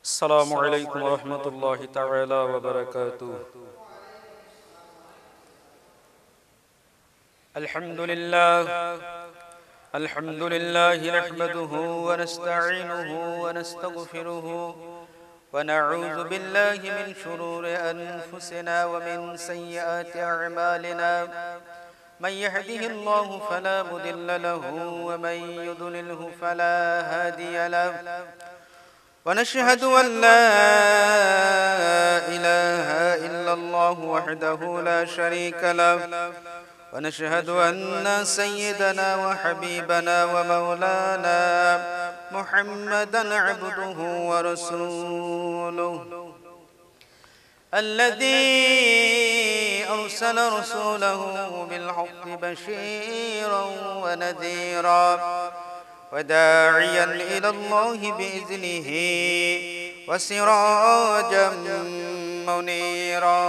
السلام عليكم ورحمة الله تعالى وبركاته. الحمد لله نحمده ونستعينه ونستغفره ونعوذ بالله من شرور أنفسنا ومن سيئات أعمالنا. من يهده الله فلا مضل له ومن يضلله فلا هادي له. ونشهد أن لا إله إلا الله وحده لا شريك له. ونشهد أن سيدنا وحبيبنا ومولانا محمدا عبده ورسوله الذي أرسل رسوله بالحق بشيرا ونذيرا وداعيا إلى الله بإذنه وسراجا منيرا.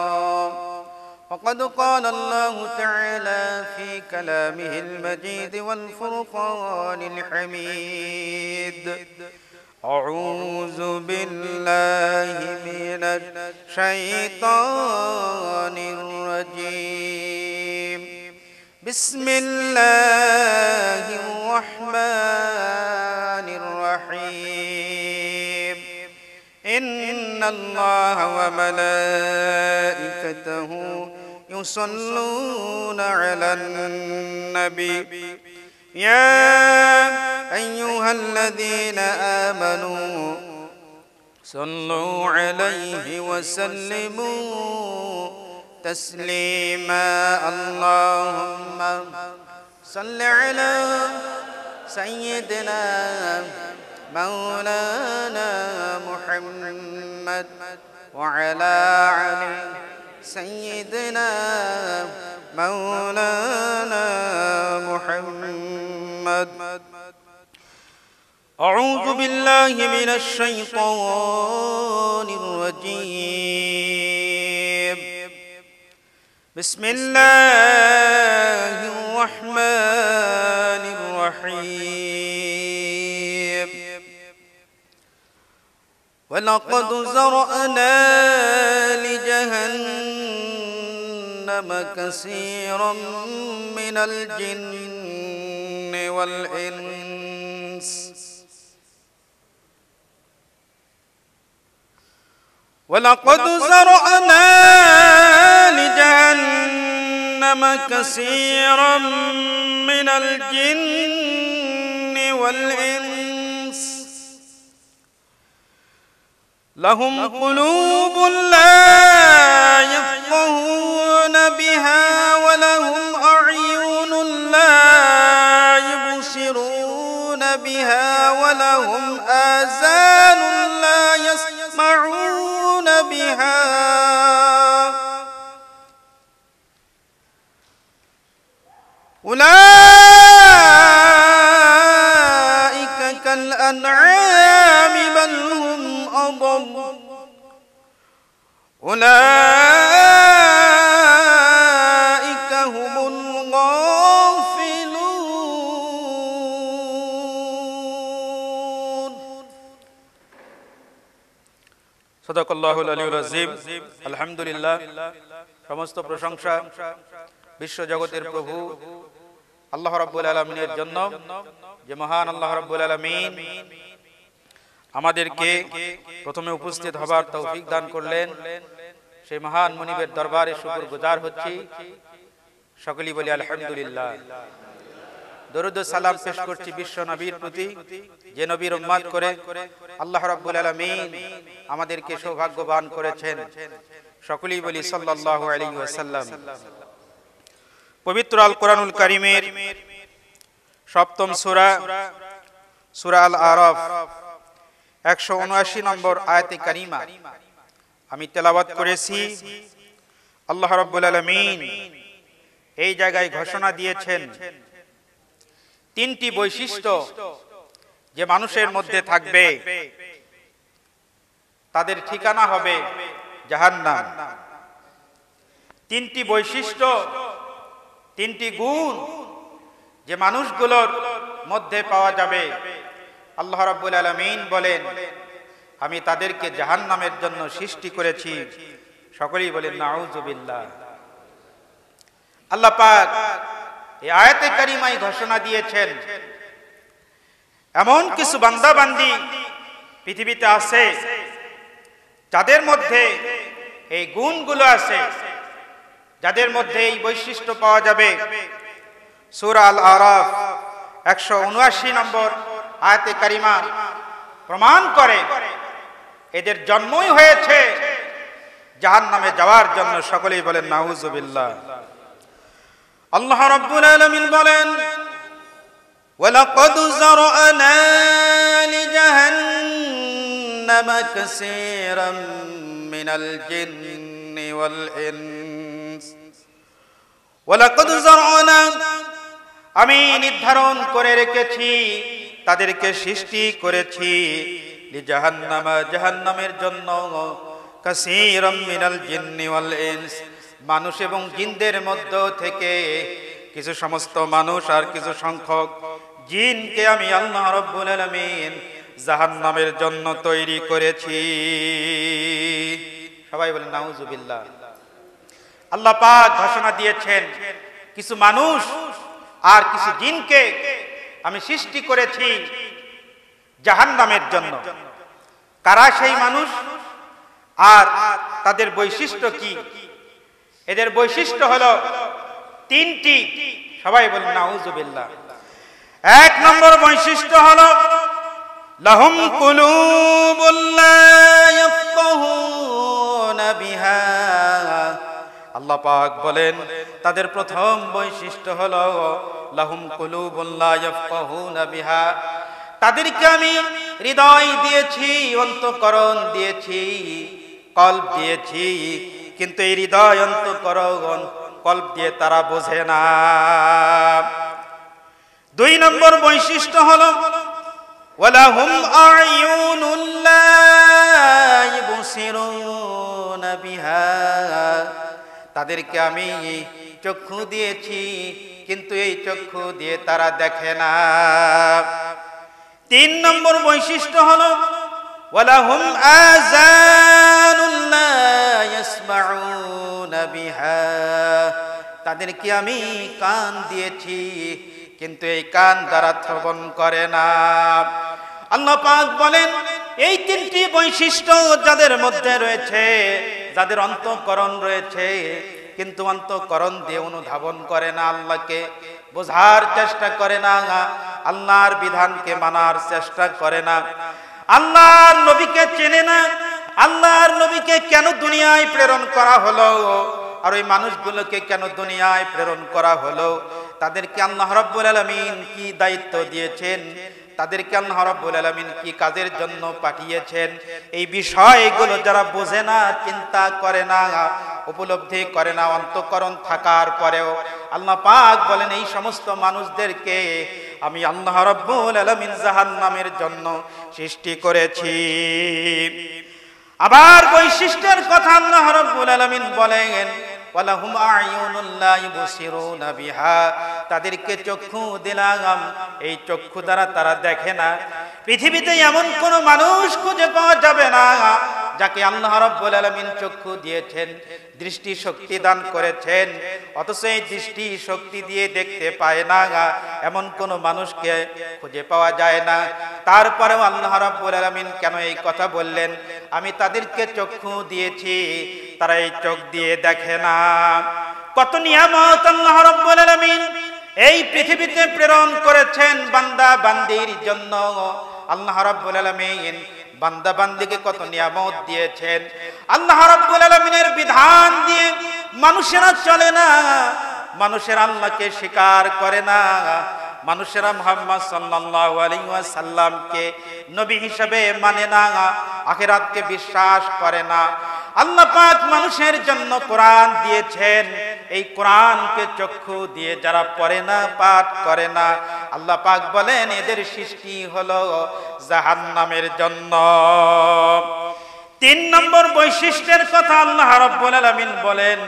وقد قال الله تعالى في كلامه المجيد والفرقان الحميد: أعوذ بالله من الشيطان الرجيم. بسم الله الرحمن الرحيم. إن الله وملائكته يصلون على النبي يا أيها الذين آمنوا صلوا عليه وسلموا تسليما. اللهم صل على سيدنا مولانا محمد وعلى آل سيدنا مولانا محمد. أعوذ بالله من الشيطان الرجيم. بسم الله الرحمن الرحيم. ولقد زرأنا لجهنم كثيرا من الجن والإنس ولقد زرأنا لجهنم كثيرا من الجن والإنس لهم قلوب لا يفقهون بها ولهم أعين لا يبصرون بها ولهم آذان لا يسمعون بها أولئك كالأنعام بل هم أضل. أولئك هم الغافلون. সদাকাল্লাহুল আলিয়্যুল আযীম। আলহামদুলিল্লাহ, সমস্ত প্রশংসা বিশ্ব জগতের প্রভু আল্লাহ রাব্বুল আলামিনের জন্য, যে মহান আল্লাহ রাব্বুল আলামিন আমাদেরকে প্রথমে উপস্থিত হবার তৌফিক দান করলেন। সেই মহান মুনিবের দরবারে শুকরগুজার হচ্ছি। সকলেই বলি আলহামদুলিল্লাহ। দরুদ ও সালাম পেশ করছি বিশ্ব নবীর প্রতি, যে নবীর উম্মত করে আল্লাহ রাব্বুল আলামিন আমাদেরকে সৌভাগ্যবান করেছেন। সকলেই বলি সাল্লাল্লাহু আলাইহি ওয়াসাল্লাম। পবিত্র আল কোরআনুল কারীমের সপ্তম সূরা, সূরা আল আরাফ 179 নম্বর আয়াতে কারিমা আমি তেলাওয়াত করেছি। আল্লাহ রাব্বুল আলামিন এই জায়গায় ঘোষণা দিয়েছেন তিনটি বৈশিষ্ট্য যে মানুষের মধ্যে থাকবে তাদের ঠিকানা হবে জাহান্নাম। তিনটি বৈশিষ্ট্য, তিনটি গুণ যে মানুষগুলোর মধ্যে পাওয়া যাবে, আল্লাহ রাব্বুল আলামিন বলেন আমি তাদেরকে জাহান্নামের জন্য সৃষ্টি করেছি। সকলেই বলেন নাউযুবিল্লাহ। আল্লাহ পাক এই আয়াতে কারিমায় ঘোষণা দিয়েছেন এমন কিছু বান্দা বান্দি পৃথিবীতে আছে যাদের মধ্যে এই গুণগুলো আছে, যাদের মধ্যে এই বৈশিষ্ট্য পাওয়া যাবে। সূরা আল আরাফ 179 নম্বর আয়াতে কারিমা প্রমাণ করে এদের জন্মই হয়েছে জাহান্নামে যাওয়ার জন্য। সকলেই বলেন নাউযুবিল্লাহ। আল্লাহ রাব্বুল আলামিন বলেন ওয়ালাকাদ যারানা লিজাহান্নামা কাসীরাম মিনাল জিন্নি ওয়াল ইনস। ওয়ালাকাদ যারানা, আমি নির্ধারণ করে রেখেছি, তাদেরকে সৃষ্টি করেছি লিজাহান্নামা, জাহান্নামের জন্য, কাসীরাম মিনাল জিন্নি ওয়াল ইনস, মানুষ এবং জিনদের মধ্য থেকে কিছু সমস্ত মানুষ আর কিছু সংখ্যক জিনকে আমি আল্লাহ রাব্বুল আলামিন জাহান্নামের জন্য তৈরি করেছি। সবাই বলেন নাউযুবিল্লাহ। আল্লাহ পাক ঘোষণা দিয়েছেন কিছু মানুষ আর কিছু জিনকে আমি সৃষ্টি করেছি জাহান্নামের জন্য। কারা সেই মানুষ আর তাদের বৈশিষ্ট্য কি? এদের বৈশিষ্ট্য হলো তিনটি। সবাই বলেন নাউযুবিল্লাহ। এক নম্বর বৈশিষ্ট্য হলো লাহুম কুলুবুল লা ইয়াফকাহুনা বিহা। আল্লাহ পাক বলেন তাদের প্রথম বৈশিষ্ট্য হলো লাহুম কুলুবুল লা ইয়াফকাহুনা বিহা, তাদেরকে আমি হৃদয় দিয়েছি, অন্তঃকরণ দিয়েছি, কলব দিয়েছি, কিন্তু এই হৃদয় অন্তঃকরণ কলব দিয়ে তারা বোঝে না। দুই নম্বর বৈশিষ্ট্য হলো ওয়ালাহুম আ'য়ুনুন লা ইবসিরুনা বিহা, তাদেরকে আমি চক্ষু দিয়েছি, কিন্তু এই চক্ষু দিয়ে তারা দেখে না। তিন নম্বর বৈশিষ্ট্য হলো ওয়ালাহুম আযানুন লা ইয়াসমাউনা বিহা, তাদেরকে আমি কান দিয়েছি, কিন্তু এই কান দ্বারা শ্রবণ করে না। আল্লাহ পাক বলেন এই তিনটি বৈশিষ্ট্য যাদের মধ্যে রয়েছে, যাদের অন্তঃকরণ রয়েছে কিন্তু অন্তঃকরণ দিয়ে অনুধাবন করে না, আল্লাহকে বোঝার চেষ্টা করে না, আল্লাহর বিধানকে মানার চেষ্টা করে না, আল্লাহর নবীকে চেনে না, আল্লাহর নবীকে কেন দুনিয়ায় প্রেরণ করা হলো আর ওই মানুষগুলোকে কেন দুনিয়ায় প্রেরণ করা হলো, তাদেরকে আল্লাহ রাব্বুল আলামিন কি দায়িত্ব দিয়েছেন, তাদেরকে আল্লাহ রাব্বুল আলামিন কি কাজের জন্য পাঠিয়েছেন, এই বিষয়গুলো যারা বোঝে না, চিন্তা করে না, উপলব্ধি করে না, অন্তঃকরণ থাকার পরেও আল্লাহ পাক বলেন এই সমস্ত মানুষদেরকে আমি আল্লাহ রাব্বুল আলামিন জাহান্নামের জন্য সৃষ্টি করেছি। আবার বৈশিষ্ট্যের কথা আল্লাহ রাব্বুল আলামিন বলেন ওয়ালাহুম আ'য়ুনুন লা ইবসিরুনা বিহা, তাদেরকে চক্ষু দিলাম, এই চক্ষু দ্বারা তারা দেখে না। পৃথিবীতে এমন কোন মানুষ খুঁজে পাওয়া যাবে না যাকে আল্লাহ রাব্বুল আলামিন চক্ষু দিয়েছেন, দৃষ্টি শক্তি দান করেছেন, অথচ এই দৃষ্টি শক্তি দিয়ে দেখতে পায় না, এমন কোন মানুষকে খুঁজে পাওয়া যায় না। তারপরেও আল্লাহ রাব্বুল আলামিন কেন এই কথা বললেন, আমি তাদেরকে চক্ষু দিয়েছি, তারা এই চোখ দিয়ে দেখে না। কত নিয়ামত আল্লাহ রাব্বুল আলামিন এই পৃথিবীতে প্রেরণ করেছেন বান্দা বান্দির জন্য। আল্লাহ রাব্বুল আলামিন বান্দা বান্দিকে কত নিয়ামত দিয়েছেন। আল্লাহ রাব্বুল আলামিনের বিধান দিয়ে মানুষেরা চলে না, মানুষেরা আল্লাহকে স্বীকার করে না, মানুষেরা মুহাম্মদ সাল্লাল্লাহু আলাইহি ওয়াসাল্লামকে নবী হিসেবে মানে না, আখিরাতকে বিশ্বাস করে না। আল্লাহ পাক মানুষের জন্য কোরআন দিয়েছেন, এই কোরআনকে চক্ষু দিয়ে যারা পড়ে না, পাঠ করে না, আল্লাহ পাক বলেন এদের সৃষ্টি হলো জাহান্নামের জন্য। তিন নম্বর বৈশিষ্ট্যের কথা আল্লাহ রাব্বুল আলামিন বলেন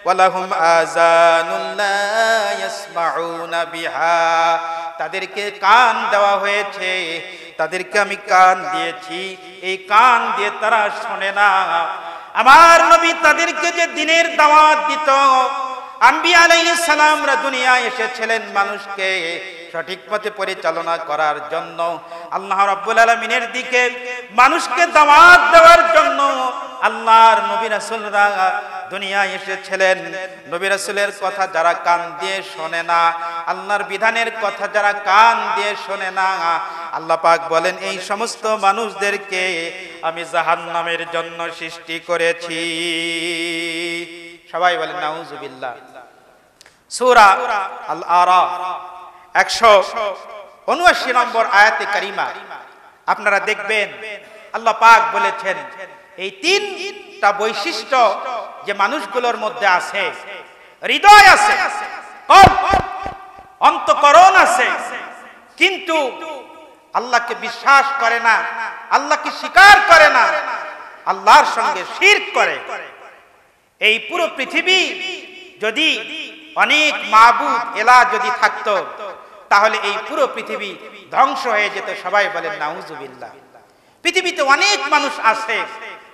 ওয়ালাহুম আযানুন লা ইয়াসমাউনা বিহা, তাদেরকে কান দেওয়া হয়েছে তাদেরকে আমি কান দিয়েছি, এই কান দিয়ে তারা শোনে না। আমার নবী তাদেরকে যে দ্বীনের দাওয়াত দিত, আম্বিয়া আলাইহিস সালামরা দুনিয়ায় এসেছিলেন মানুষকে সঠিক পথে পরিচালনা করার জন্য, আল্লাহ রাব্বুল আলামিনের দিকে মানুষকে দাওয়াত দেওয়ার জন্য। আল্লাহর নবী রাসূলরা দুনিয়ায় এসেছিলেন। নবী রাসূলের কথা যারা কান দিয়ে শোনে না, আল্লাহর বিধানের কথা যারা কান দিয়ে শোনে না, আল্লাহ পাক বলেন এই সমস্ত মানুষদেরকে আমি জাহান্নামের জন্য সৃষ্টি করেছি। সবাই বলেন নাউজুবিল্লাহ। সূরা আল আরাফ 179 নম্বর আয়াতে কারিমা আপনারা দেখবেন আল্লাহ পাক বলেছেন এই তিনটা বৈশিষ্ট্য যে মানুষগুলোর মধ্যে আছে, হৃদয় আছে, অন্তঃকরণ আছে, কিন্তু আল্লাহকে বিশ্বাস করে না, আল্লাহকে স্বীকার করে না, আল্লাহর সঙ্গে শিরক করে। এই পুরো পৃথিবী যদি অনেক মাবুদ এলা যদি থাকতো, তাহলে এই পুরো পৃথিবী ধ্বংস হয়ে যেত। সবাই বলেন নাউজুবিল্লাহ। পৃথিবীতে অনেক মানুষ আছে,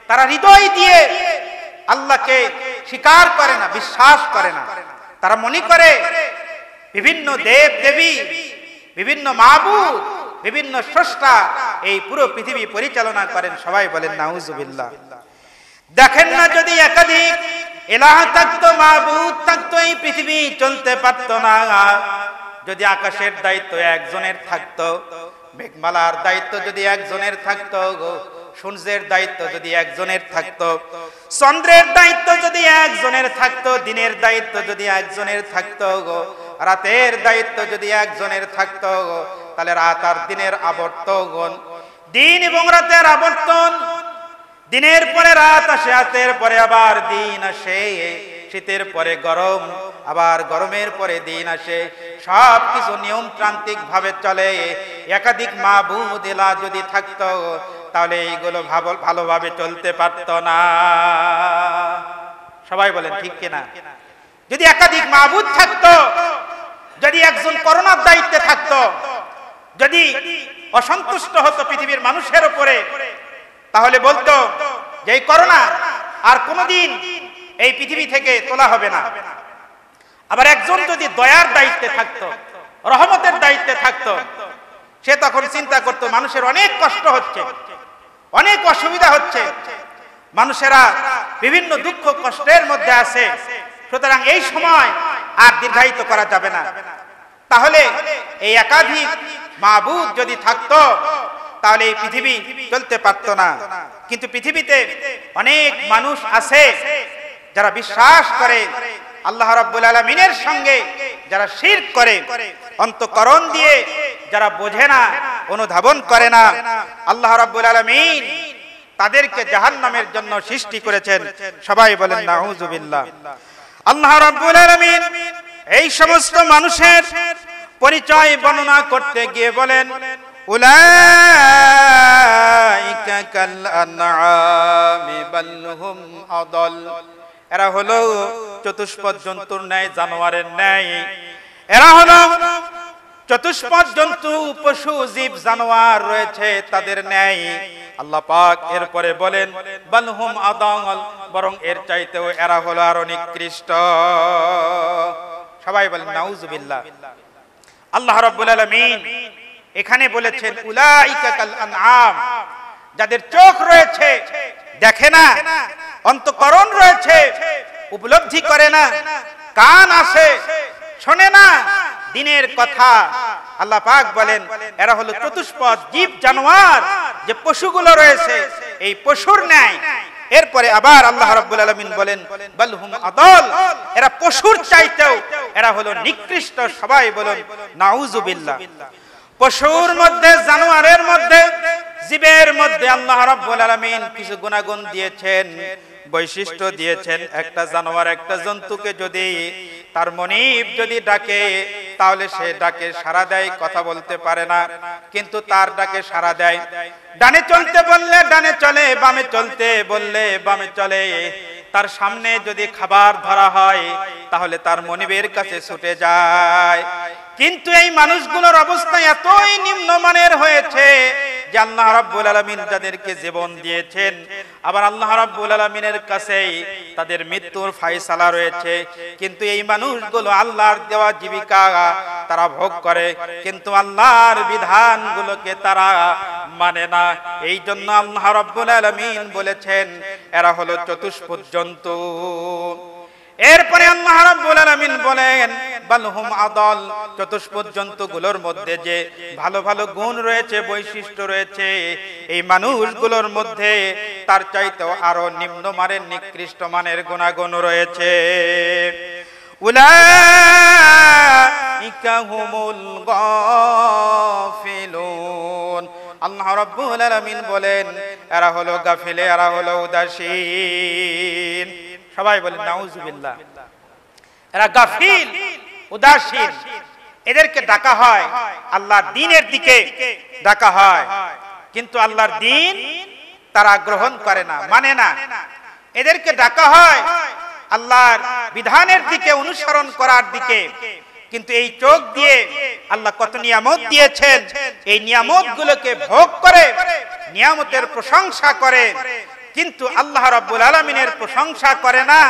তারা হৃদয় দিয়ে আল্লাহকে স্বীকার করে না, বিশ্বাস করে না। তারা মনে করে বিভিন্ন দেব দেবী, বিভিন্ন মাবুদ, বিভিন্ন স্রষ্টা এই পুরো পৃথিবী পরিচালনা করেন। সবাই বলেন নাউজুবিল্লাহ। দেখেন না, যদি একাধিক ইলাহ থাকতো, মাবুদ থাকতো, এই পৃথিবী চলতে পারতো না। যদি আকাশের দায়িত্ব একজনের থাকতো, মেঘমালার দায়িত্ব যদি একজনের থাকতো, সূর্যের দায়িত্ব যদি একজনের থাকতো, চন্দ্রের দায়িত্ব যদি একজনের থাকতো, দিনের দায়িত্ব যদি একজনের থাকতো, রাতের দায়িত্ব যদি একজনের থাকতো, তাহলে রাত আর দিনের আবর্তন, দিন এবং রাতের আবর্তন, দিনের পরে রাত আসে, রাতের পরে আবার দিন আসে, শীতের পরে গরম, আবার গরমের পরে দিন আসে, সব কিছু নিয়মতান্ত্রিক ভাবে চলে। একাধিক মাবুদ এলা যদি থাকতো, তাহলে এইগুলো ভালোভাবে চলতে পারতো না। সবাই বলেন ঠিক কিনা? যদি একাধিক মাবুদ থাকতো, যদি একজন করোনার দায়িত্বে থাকতো, যদি অসন্তুষ্ট হতো পৃথিবীর মানুষের উপরে, তাহলে বলতো যে এই করোনা আর কোনোদিন এই পৃথিবী থেকে তোলা হবে না। আবার একজন যদি দয়ার দায়িত্বে থাকতো, রহমতের দায়িত্বে থাকতো, সে তখন চিন্তা করতো মানুষের অনেক কষ্ট হচ্ছে, অনেক অসুবিধা হচ্ছে, মানুষেরা বিভিন্ন দুঃখ কষ্টের মধ্যে আছে, সুতরাং এই সময় আর দীর্ঘায়িত করা যাবে না। তাহলে এই একাধিক মাবুদ যদি থাকতো, তাহলে এই পৃথিবী চলতে পারতো না। কিন্তু পৃথিবীতে অনেক মানুষ আছে যারা বিশ্বাস করে আল্লাহ রাব্বুল আলামিনের সঙ্গে, যারা শিরক করে, অন্তঃকরণ দিয়ে যারা বোঝে না, অনুধাবন করে না, আল্লাহ রাব্বুল আলামিন তাদেরকে জাহান্নামের জন্য সৃষ্টি করেছেন। সবাই বলেন নাউজুবিল্লাহ। আল্লাহ রাব্বুল আলামিন এই সমস্ত মানুষের পরিচয় বর্ণনা করতে গিয়ে বলেন উলাইকা কাল আনআমি বাল হুম আদাল। এরা হলো চতুষ্পদ জন্তুর ন্যায়, জানোয়ারের ন্যায়। এরা হলো চতুষ্পদ জন্তু, পশু, জীব, জানোয়ার রয়েছে তাদের ন্যায়। আল্লাহ পাক এরপরে বলেন বাল হুম আদাল, বরং এর চাইতেও এরা হলো আরো নিকৃষ্ট। সবাই বলেন নাউজুবিল্লাহ। আল্লাহ রাব্বুল আলামিন এখানে বলেছেন উলাইকা কাল আনআম, যাদের চোখ রয়েছে দেখে না, অন্তঃকরণ রয়েছে উপলব্ধি করে না, কান আছে শোনে না দিনের কথা। আল্লাহ পাক বলেন এরা হলো চতুষ্পদ জীব, জানোয়ার, যে পশুগুলো রয়েছে এই পশুর ন্যায়। এরপরে আবার আল্লাহ রাব্বুল আলামিন বলেন বাল হুম আদাল, এরা পশুর চাইতেও এরা হলো নিকৃষ্ট। সবাই বলেন নাউজুবিল্লাহ। পশুর মধ্যে, জানোয়ারের মধ্যে, জীবের মধ্যে আল্লাহ রাব্বুল আলামিন কিছু গুণাগুণ দিয়েছেন, বৈশিষ্ট্য দিয়েছেন। একটা জানোয়ার, একটা জন্তুকে যদি তার মনিব যদি ডাকে, তাহলে সে ডাকে সাড়া দেয়, কথা বলতে পারে না, কিন্তু তার ডাকে সাড়া দেয়। ডানে চলতে বললে ডানে চলে, বামে চলতে বললে বামে চলে। তার সামনে যদি খাবার ধরা হয় তাহলে তার মনিবের কাছে ছুটে যায়। কিন্তু এই মানুষগুলোর অবস্থা এতই নিম্নমানের হয়েছে যে আল্লাহ রাব্বুল আলামিন যাদেরকে জীবন দিয়েছেন, আবার আল্লাহ রাব্বুল আলামিনের কাছেই তাদের মৃত্যুর ফয়সালা রয়েছে। কিন্তু এই মানুষগুলো আল্লাহর দেওয়া জীবিকা তারা ভোগ করে, কিন্তু আল্লাহর বিধানগুলোকে তারা মানে না। এই জন্য আল্লাহ রাব্বুল আলামিন বলেছেন এরা হলো চতুষ্পদ জন্তু। এরপরে আল্লাহ রাব্বুল আলামিন বলেন বালহুম আদাল, চতুষ্পদ জন্তুগুলোর মধ্যে যে ভালো ভালো গুণ রয়েছে, বৈশিষ্ট্য রয়েছে, এই মানুষগুলোর মধ্যে তার চাইতেও আরো নিম্নমানের নিকৃষ্ট মানের গুণাগুণ রয়েছে। উলাইকা হুমুল গাফিলুন, আল্লাহ রাব্বুল আলামিন বলেন এরা হলো গাফিল, এরা হলো উদাসীন। সবাই বলেন নাউজুবিল্লাহ। এরা গাফিল, উদাসীন। এদেরকে ডাকা হয় আল্লাহর দ্বীনের দিকে ডাকা হয়, কিন্তু আল্লাহর দ্বীন তারা গ্রহণ করে না, মানে না। এদেরকে ডাকা হয় আল্লাহর বিধানের দিকে, অনুসরণ করার দিকে, কিন্তু এই চোখ দিয়ে আল্লাহ কত নিয়ামত দিয়েছেন, এই নিয়ামতগুলোকে ভোগ করে, নিয়ামতের প্রশংসা করে, কিন্তু আল্লাহ রাব্বুল আলামিনের প্রশংসা করে না।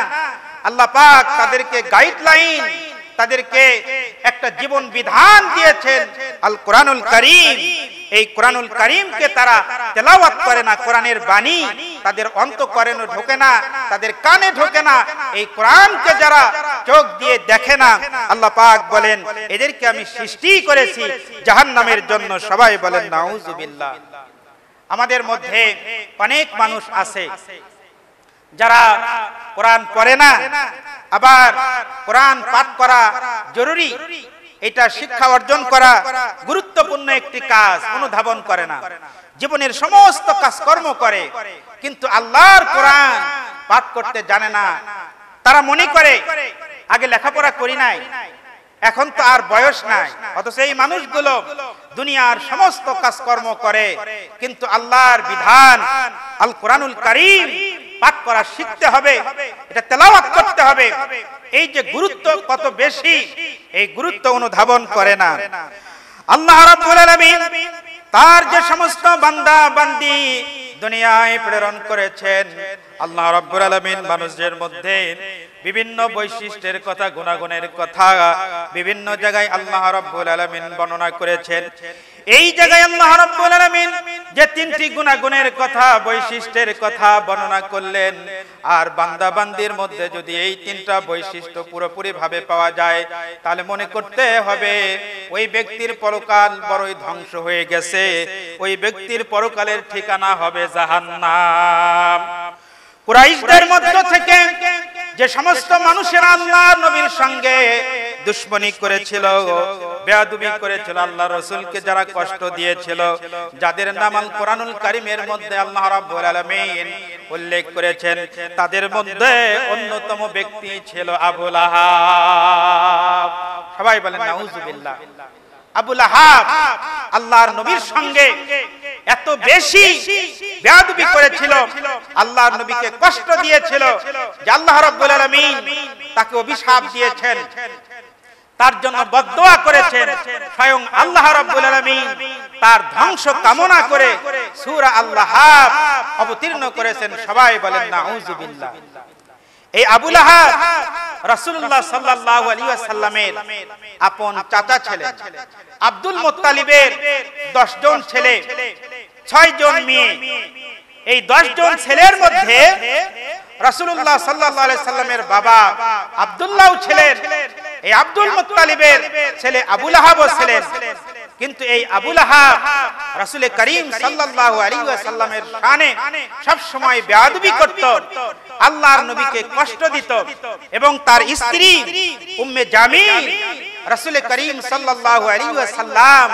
আল্লাহ পাক তাদেরকে গাইডলাইন, তাদেরকে একটা জীবন বিধান দিয়েছেন আল কোরআনুল কারীম। এই কোরআনুল কারীমকে তারা তেলাওয়াত করে না, কোরআনের বাণী তাদের অন্তঃকরণে ঢোকে না, তাদের কানে ঢোকে না। এই কোরআনকে যারা চোখ দিয়ে দেখে না, আল্লাহ পাক বলেন এদেরকে আমি সৃষ্টি করেছি জাহান্নামের জন্য। সবাই বলেন নাউজুবিল্লাহ। আমাদের মধ্যে অনেক মানুষ আছে যারা কোরআন পড়ে না, আবার কোরআন পাঠ করা জরুরি, এটা শিক্ষা অর্জন করা গুরুত্বপূর্ণ একটি কাজ, অনুধাবন করে না। জীবনের সমস্ত কাজকর্ম করে, কিন্তু আল্লাহর কোরআন পাঠ করতে জানে না। তারা মনে করে আগে লেখাপড়া করি নাই, এখন তো আর বয়স নাই। অথচ এই মানুষগুলো দুনিয়ার সমস্ত কাজকর্ম করে, কিন্তু আল্লাহর বিধান আল কোরআনুল কারীম পাঠ করা শিখতে হবে, এটা তেলাওয়াত করতে হবে। এই যে গুরুত্ব কত বেশি, এই গুরুত্ব অনুধাবন করে না। আল্লাহ রাব্বুল আলামিন তার যে সমস্ত বান্দা বান্দি দুনিয়ায় প্রেরণ করেছেন, আল্লাহ রাব্বুল আলামিন মানুষের মধ্যে বিভিন্ন বৈশিষ্ট্যের কথা, গুণাগুণের কথা বিভিন্ন জায়গায় আল্লাহ রাব্বুল আলামিন বর্ণনা করেছেন। এই জায়গায় আল্লাহ রাব্বুল আলামিন যে তিনটি গুণাগুণের কথা, বৈশিষ্ট্যের কথা বর্ণনা করলেন, আর বান্দা বান্দির মধ্যে যদি এই তিনটা বৈশিষ্ট্য পুরোপুরি ভাবে পাওয়া যায়, তাহলে মনে করতে হবে ওই ব্যক্তির পরকাল বড়ই ধ্বংস হয়ে গেছে, ওই ব্যক্তির পরকালের ঠিকানা হবে জাহান্নাম। কুরাইশদের মধ্য থেকে যে সমস্ত মানুষেরা আল্লাহর নবীর সঙ্গে দুশমনি করেছিল, বেয়াদবি করেছিল, আল্লাহ রাসূলকে যারা কষ্ট দিয়েছিল, যাদের নাম আল কোরআনুল কারীমের মধ্যে আল্লাহ রাব্বুল আলামিন উল্লেখ করেছেন, তাদের মধ্যে অন্যতম ব্যক্তি ছিল আবু লাহাব। সবাই বলেন নাউজুবিল্লাহ। আবু লাহাব আল্লাহর নবীর সঙ্গে এত বেশি বেয়াদবি করেছিল, আল্লাহর নবীকে কষ্ট দিয়েছিল যে আল্লাহ রাব্বুল আলামিন তাকে অভিশাপ দিয়েছেন, তার জন্য বদদোয়া করেছেন। স্বয়ং আল্লাহ রাব্বুল আলামিন তার ধ্বংস কামনা করে সূরা আল লাহাব অবতীর্ণ করেছেন। সবাই বলেন নাউজুবিল্লাহ। এই আবু লাহাব রাসূলুল্লাহ সাল্লাল্লাহু আলাইহি ওয়াসাল্লামের আপন চাচা ছিলেন। আব্দুল মুত্তালিবের 10 জন ছেলে, 6 জন মেয়ে। এই 10 জন ছেলের মধ্যে রাসূলুল্লাহ সাল্লাল্লাহু আলাইহি ওয়াসাল্লামের বাবা আব্দুল্লাহ ছিলেন, এই আব্দুল মুত্তালিবের ছেলে আবু লাহাবও ছিলেন। কিন্তু এই আবু লাহাব রাসূল করিম সাল্লাল্লাহু আলাইহি ওয়াসাল্লামের শানে সব সময় বেয়াদবি করত, আল্লাহর নবীকে কষ্ট দিত, এবং তার স্ত্রী উম্মে জামিল রাসূল করিম সাল্লাল্লাহু আলাইহি ওয়াসাল্লাম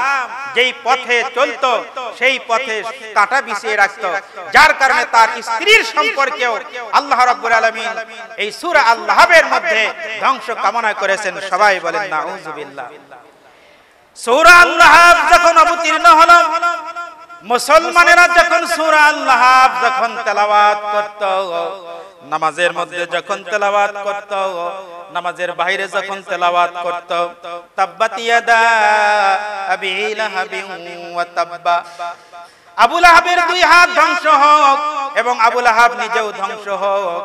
যেই পথে চলতো সেই পথে কাঁটা বিছিয়ে রাখত, যার কারণে তার স্ত্রীর সম্পর্কেও আল্লাহ রাব্বুল আলামিন এই সূরা আল লাহাবের মধ্যে ধ্বংস কামনা করেছেন। সবাই বলেন নাউজুবিল্লাহ। সূরা আল লাহাব যখন অবতীর্ণ হলো, মুসলমানেরা যখন সূরা আল লাহাব যখন তেলাওয়াত করত, নামাজের মধ্যে যখন তেলাওয়াত করত, নামাজের বাইরে যখন তেলাওয়াত করত, তাব্বাত ইয়াদা আবি লাহাবিন ওয়া তাব্বা, আবু লাহাবের দুই হাত ধ্বংস হোক এবং আবু লাহাব নিজেও ধ্বংস হোক।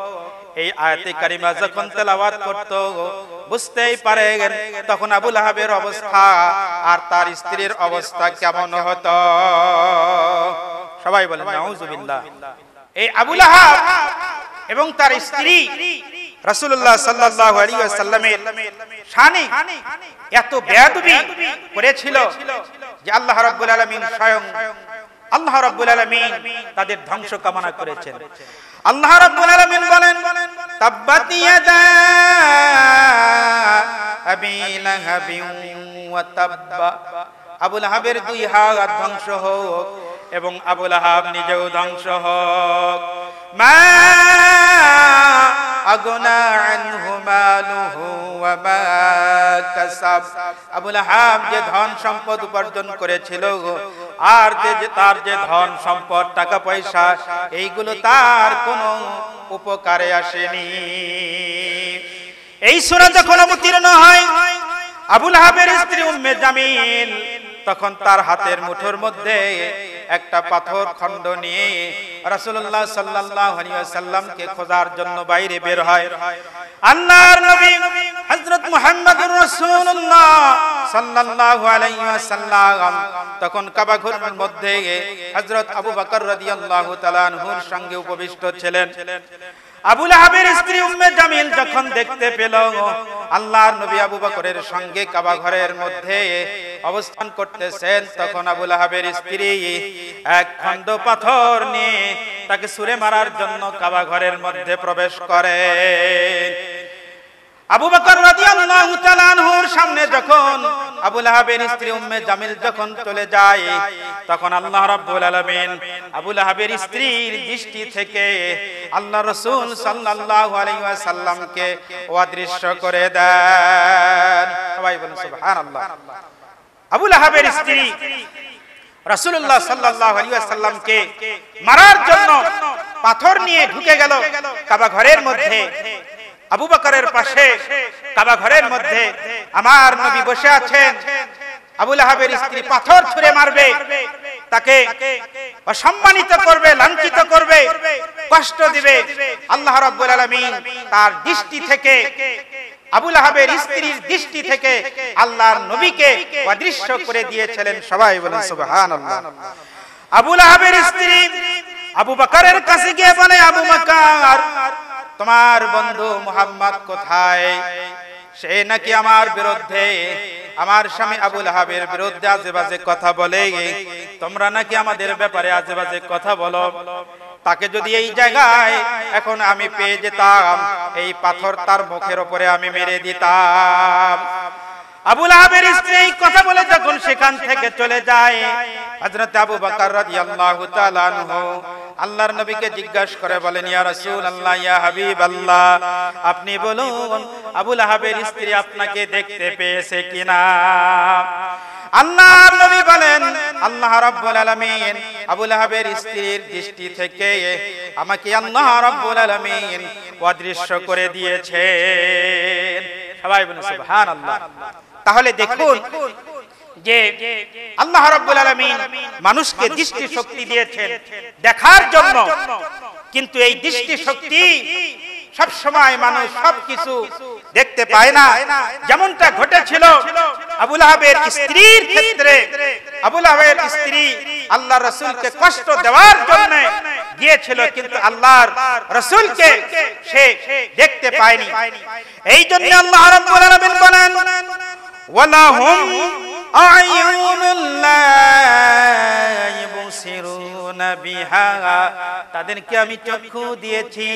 এই আয়াতে কারিমা যখন তেলাওয়াত করত, বুঝতেই পারেন তখন আবু লাহাবের অবস্থা আর তার স্ত্রীর অবস্থা কেমন হতো। সবাই বলেন নাউজুবিল্লাহ। এই আবু লাহাব এবং তার স্ত্রী রাসূলুল্লাহ সাল্লাল্লাহু আলাইহি ওয়াসাল্লামের শানে এত বেয়াদবি করেছিল যে আল্লাহ রাব্বুল আলামিন স্বয়ং আল্লাহ রাব্বুল আলামিন তাদের ধ্বংস কামনা করেছেন। আল্লাহ রাব্বুল আলামিন বলেন তাব্বাত ইয়াদা আবি লাহাবিন ওয়া তাব্বা, আবু লাহাবের দুই হাত ধ্বংস হোক এবং আবু লাহাব নিজেও ধ্বংস হোক। মা আগনা আনহু মালুহু ওয়া মা কাসাব, আবু লাহাব যে ধন সম্পদ উপার্জন করেছিল আর তার যে ধন সম্পদ টাকা পয়সা এইগুলো তার কোনো উপকারে আসেনি। এই সূরা যখন অবতীর্ণ হয়, আবু লাহাবের স্ত্রী উম্মে জামিল তখন তার হাতের মুঠোর মধ্যে একটা পাথর খণ্ড নিয়ে রাসূলুল্লাহ সাল্লাল্লাহু আলাইহি ওয়াসাল্লামকে খোঁজার জন্য বাইরে বের হয়। আল্লাহর নবী হযরত মুহাম্মদুর রাসূলুল্লাহ সাল্লাল্লাহু আলাইহি ওয়াসাল্লাম তখন কাবা ঘরের মধ্যে হযরত আবু বকর রাদিয়াল্লাহু তাআলা আনহুর সঙ্গে উপবিষ্ট ছিলেন। আবু লাহাবের স্ত্রী উম্মে জামিল যখন দেখতে পেল আল্লাহর নবী আবু বকরের সঙ্গে কাবা ঘরের মধ্যে অবস্থান করতেছেন, তখন আবু লাহাবের স্ত্রী এক খণ্ড পাথর নিয়ে তাকে ছুঁড়ে মারার জন্য কাবা ঘরের মধ্যে প্রবেশ করে। আবু বকর রাদিয়াল্লাহু তাআলা আনহুর সামনে যখন আবু লাহাবের স্ত্রী উম্মে জামিল যখন চলে যায়, তখন আল্লাহ রাব্বুল আলামিন আবু লাহাবের স্ত্রীর দৃষ্টি থেকে আল্লাহ রাসূল সাল্লাল্লাহু আলাইহি ওয়াসাল্লামকে অদৃশ্য করে দেন। সবাই বলুন সুবহানাল্লাহ। আবু লাহাবের স্ত্রী রাসূলুল্লাহ সাল্লাল্লাহু আলাইহি ওয়াসাল্লামকে মারার জন্য পাথর নিয়ে ঢুকে গেল কাবা ঘরের মধ্যে। আবু বকরের পাশে কাবা ঘরের মধ্যে আমার নবী বসে আছেন। আবু লাহাবের স্ত্রী পাথর ছুঁড়ে মারবে, তাকে অসম্মানিত করবে, লাঞ্ছিত করবে, কষ্ট দিবে। আল্লাহ রাব্বুল আলামিন তার দৃষ্টি থেকে, আবু লাহাবের স্ত্রীর দৃষ্টি থেকে আল্লাহর নবীকে অদৃশ্য করে দিয়েছিলেন। সবাই বলেন সুবহানাল্লাহ। আবু লাহাবের স্ত্রী আবু বকরের কাছে গিয়ে বলে, আবু বকর, তোমার বন্ধু মুহাম্মদ কোথায়? সে নাকি আমার বিরুদ্ধে, আমার স্বামী আবু লাহাবের বিরুদ্ধে আজেবাজে কথা বলে। তোমরা নাকি আমাদের ব্যাপারে আজেবাজে কথা বলো। তাকে যদি এই জায়গায় এখন আমি পেয়ে যেতাম, এই পাথর তার মুখের উপরে আমি মেরে দিতাম। আবু লাহাবের স্ত্রী কথা বলে যখন সেখান থেকে চলে যায়, হযরত আবু বকর রাদিয়াল্লাহু তাআলা আনহু আল্লাহর নবীকে জিজ্ঞাসা করে বলেন, ইয়া রাসূলুল্লাহ, ইয়া হাবিবাল্লাহ, আপনি বলুন আবু লাহাবের স্ত্রী আপনাকে দেখতে পেয়েছে কিনা? আল্লাহর নবী বলেন, আল্লাহ রাব্বুল আলামিন আবু লাহাবের স্ত্রীর দৃষ্টি থেকে আমাকে আল্লাহ রাব্বুল আলামিন অদৃশ্য করে দিয়েছেন। সবাই বলুন সুবহানাল্লাহ। তাহলে দেখুন যে আল্লাহ রাব্বুল আলামিন মানুষকে দৃষ্টি শক্তি দিয়েছেন দেখার জন্য, কিন্তু এই দৃষ্টি শক্তি সব সময় মানুষ সবকিছু দেখতে পায় না। যেমনটা ঘটেছিল আবু লাহাবের স্ত্রীর ক্ষেত্রে। আবু লাহাবের স্ত্রী আল্লাহর রাসূলকে কষ্ট দেওয়ার জন্য গিয়েছিল, কিন্তু আল্লাহর রাসূলকে সে দেখতে পায়নি। এই জন্য আল্লাহ রাব্বুল আলামিন বলেন, ওয়ালাহুম আ'য়ুনুল লা ইবসিরুনা বিহা, তাদেরকে আমি চক্ষু দিয়েছি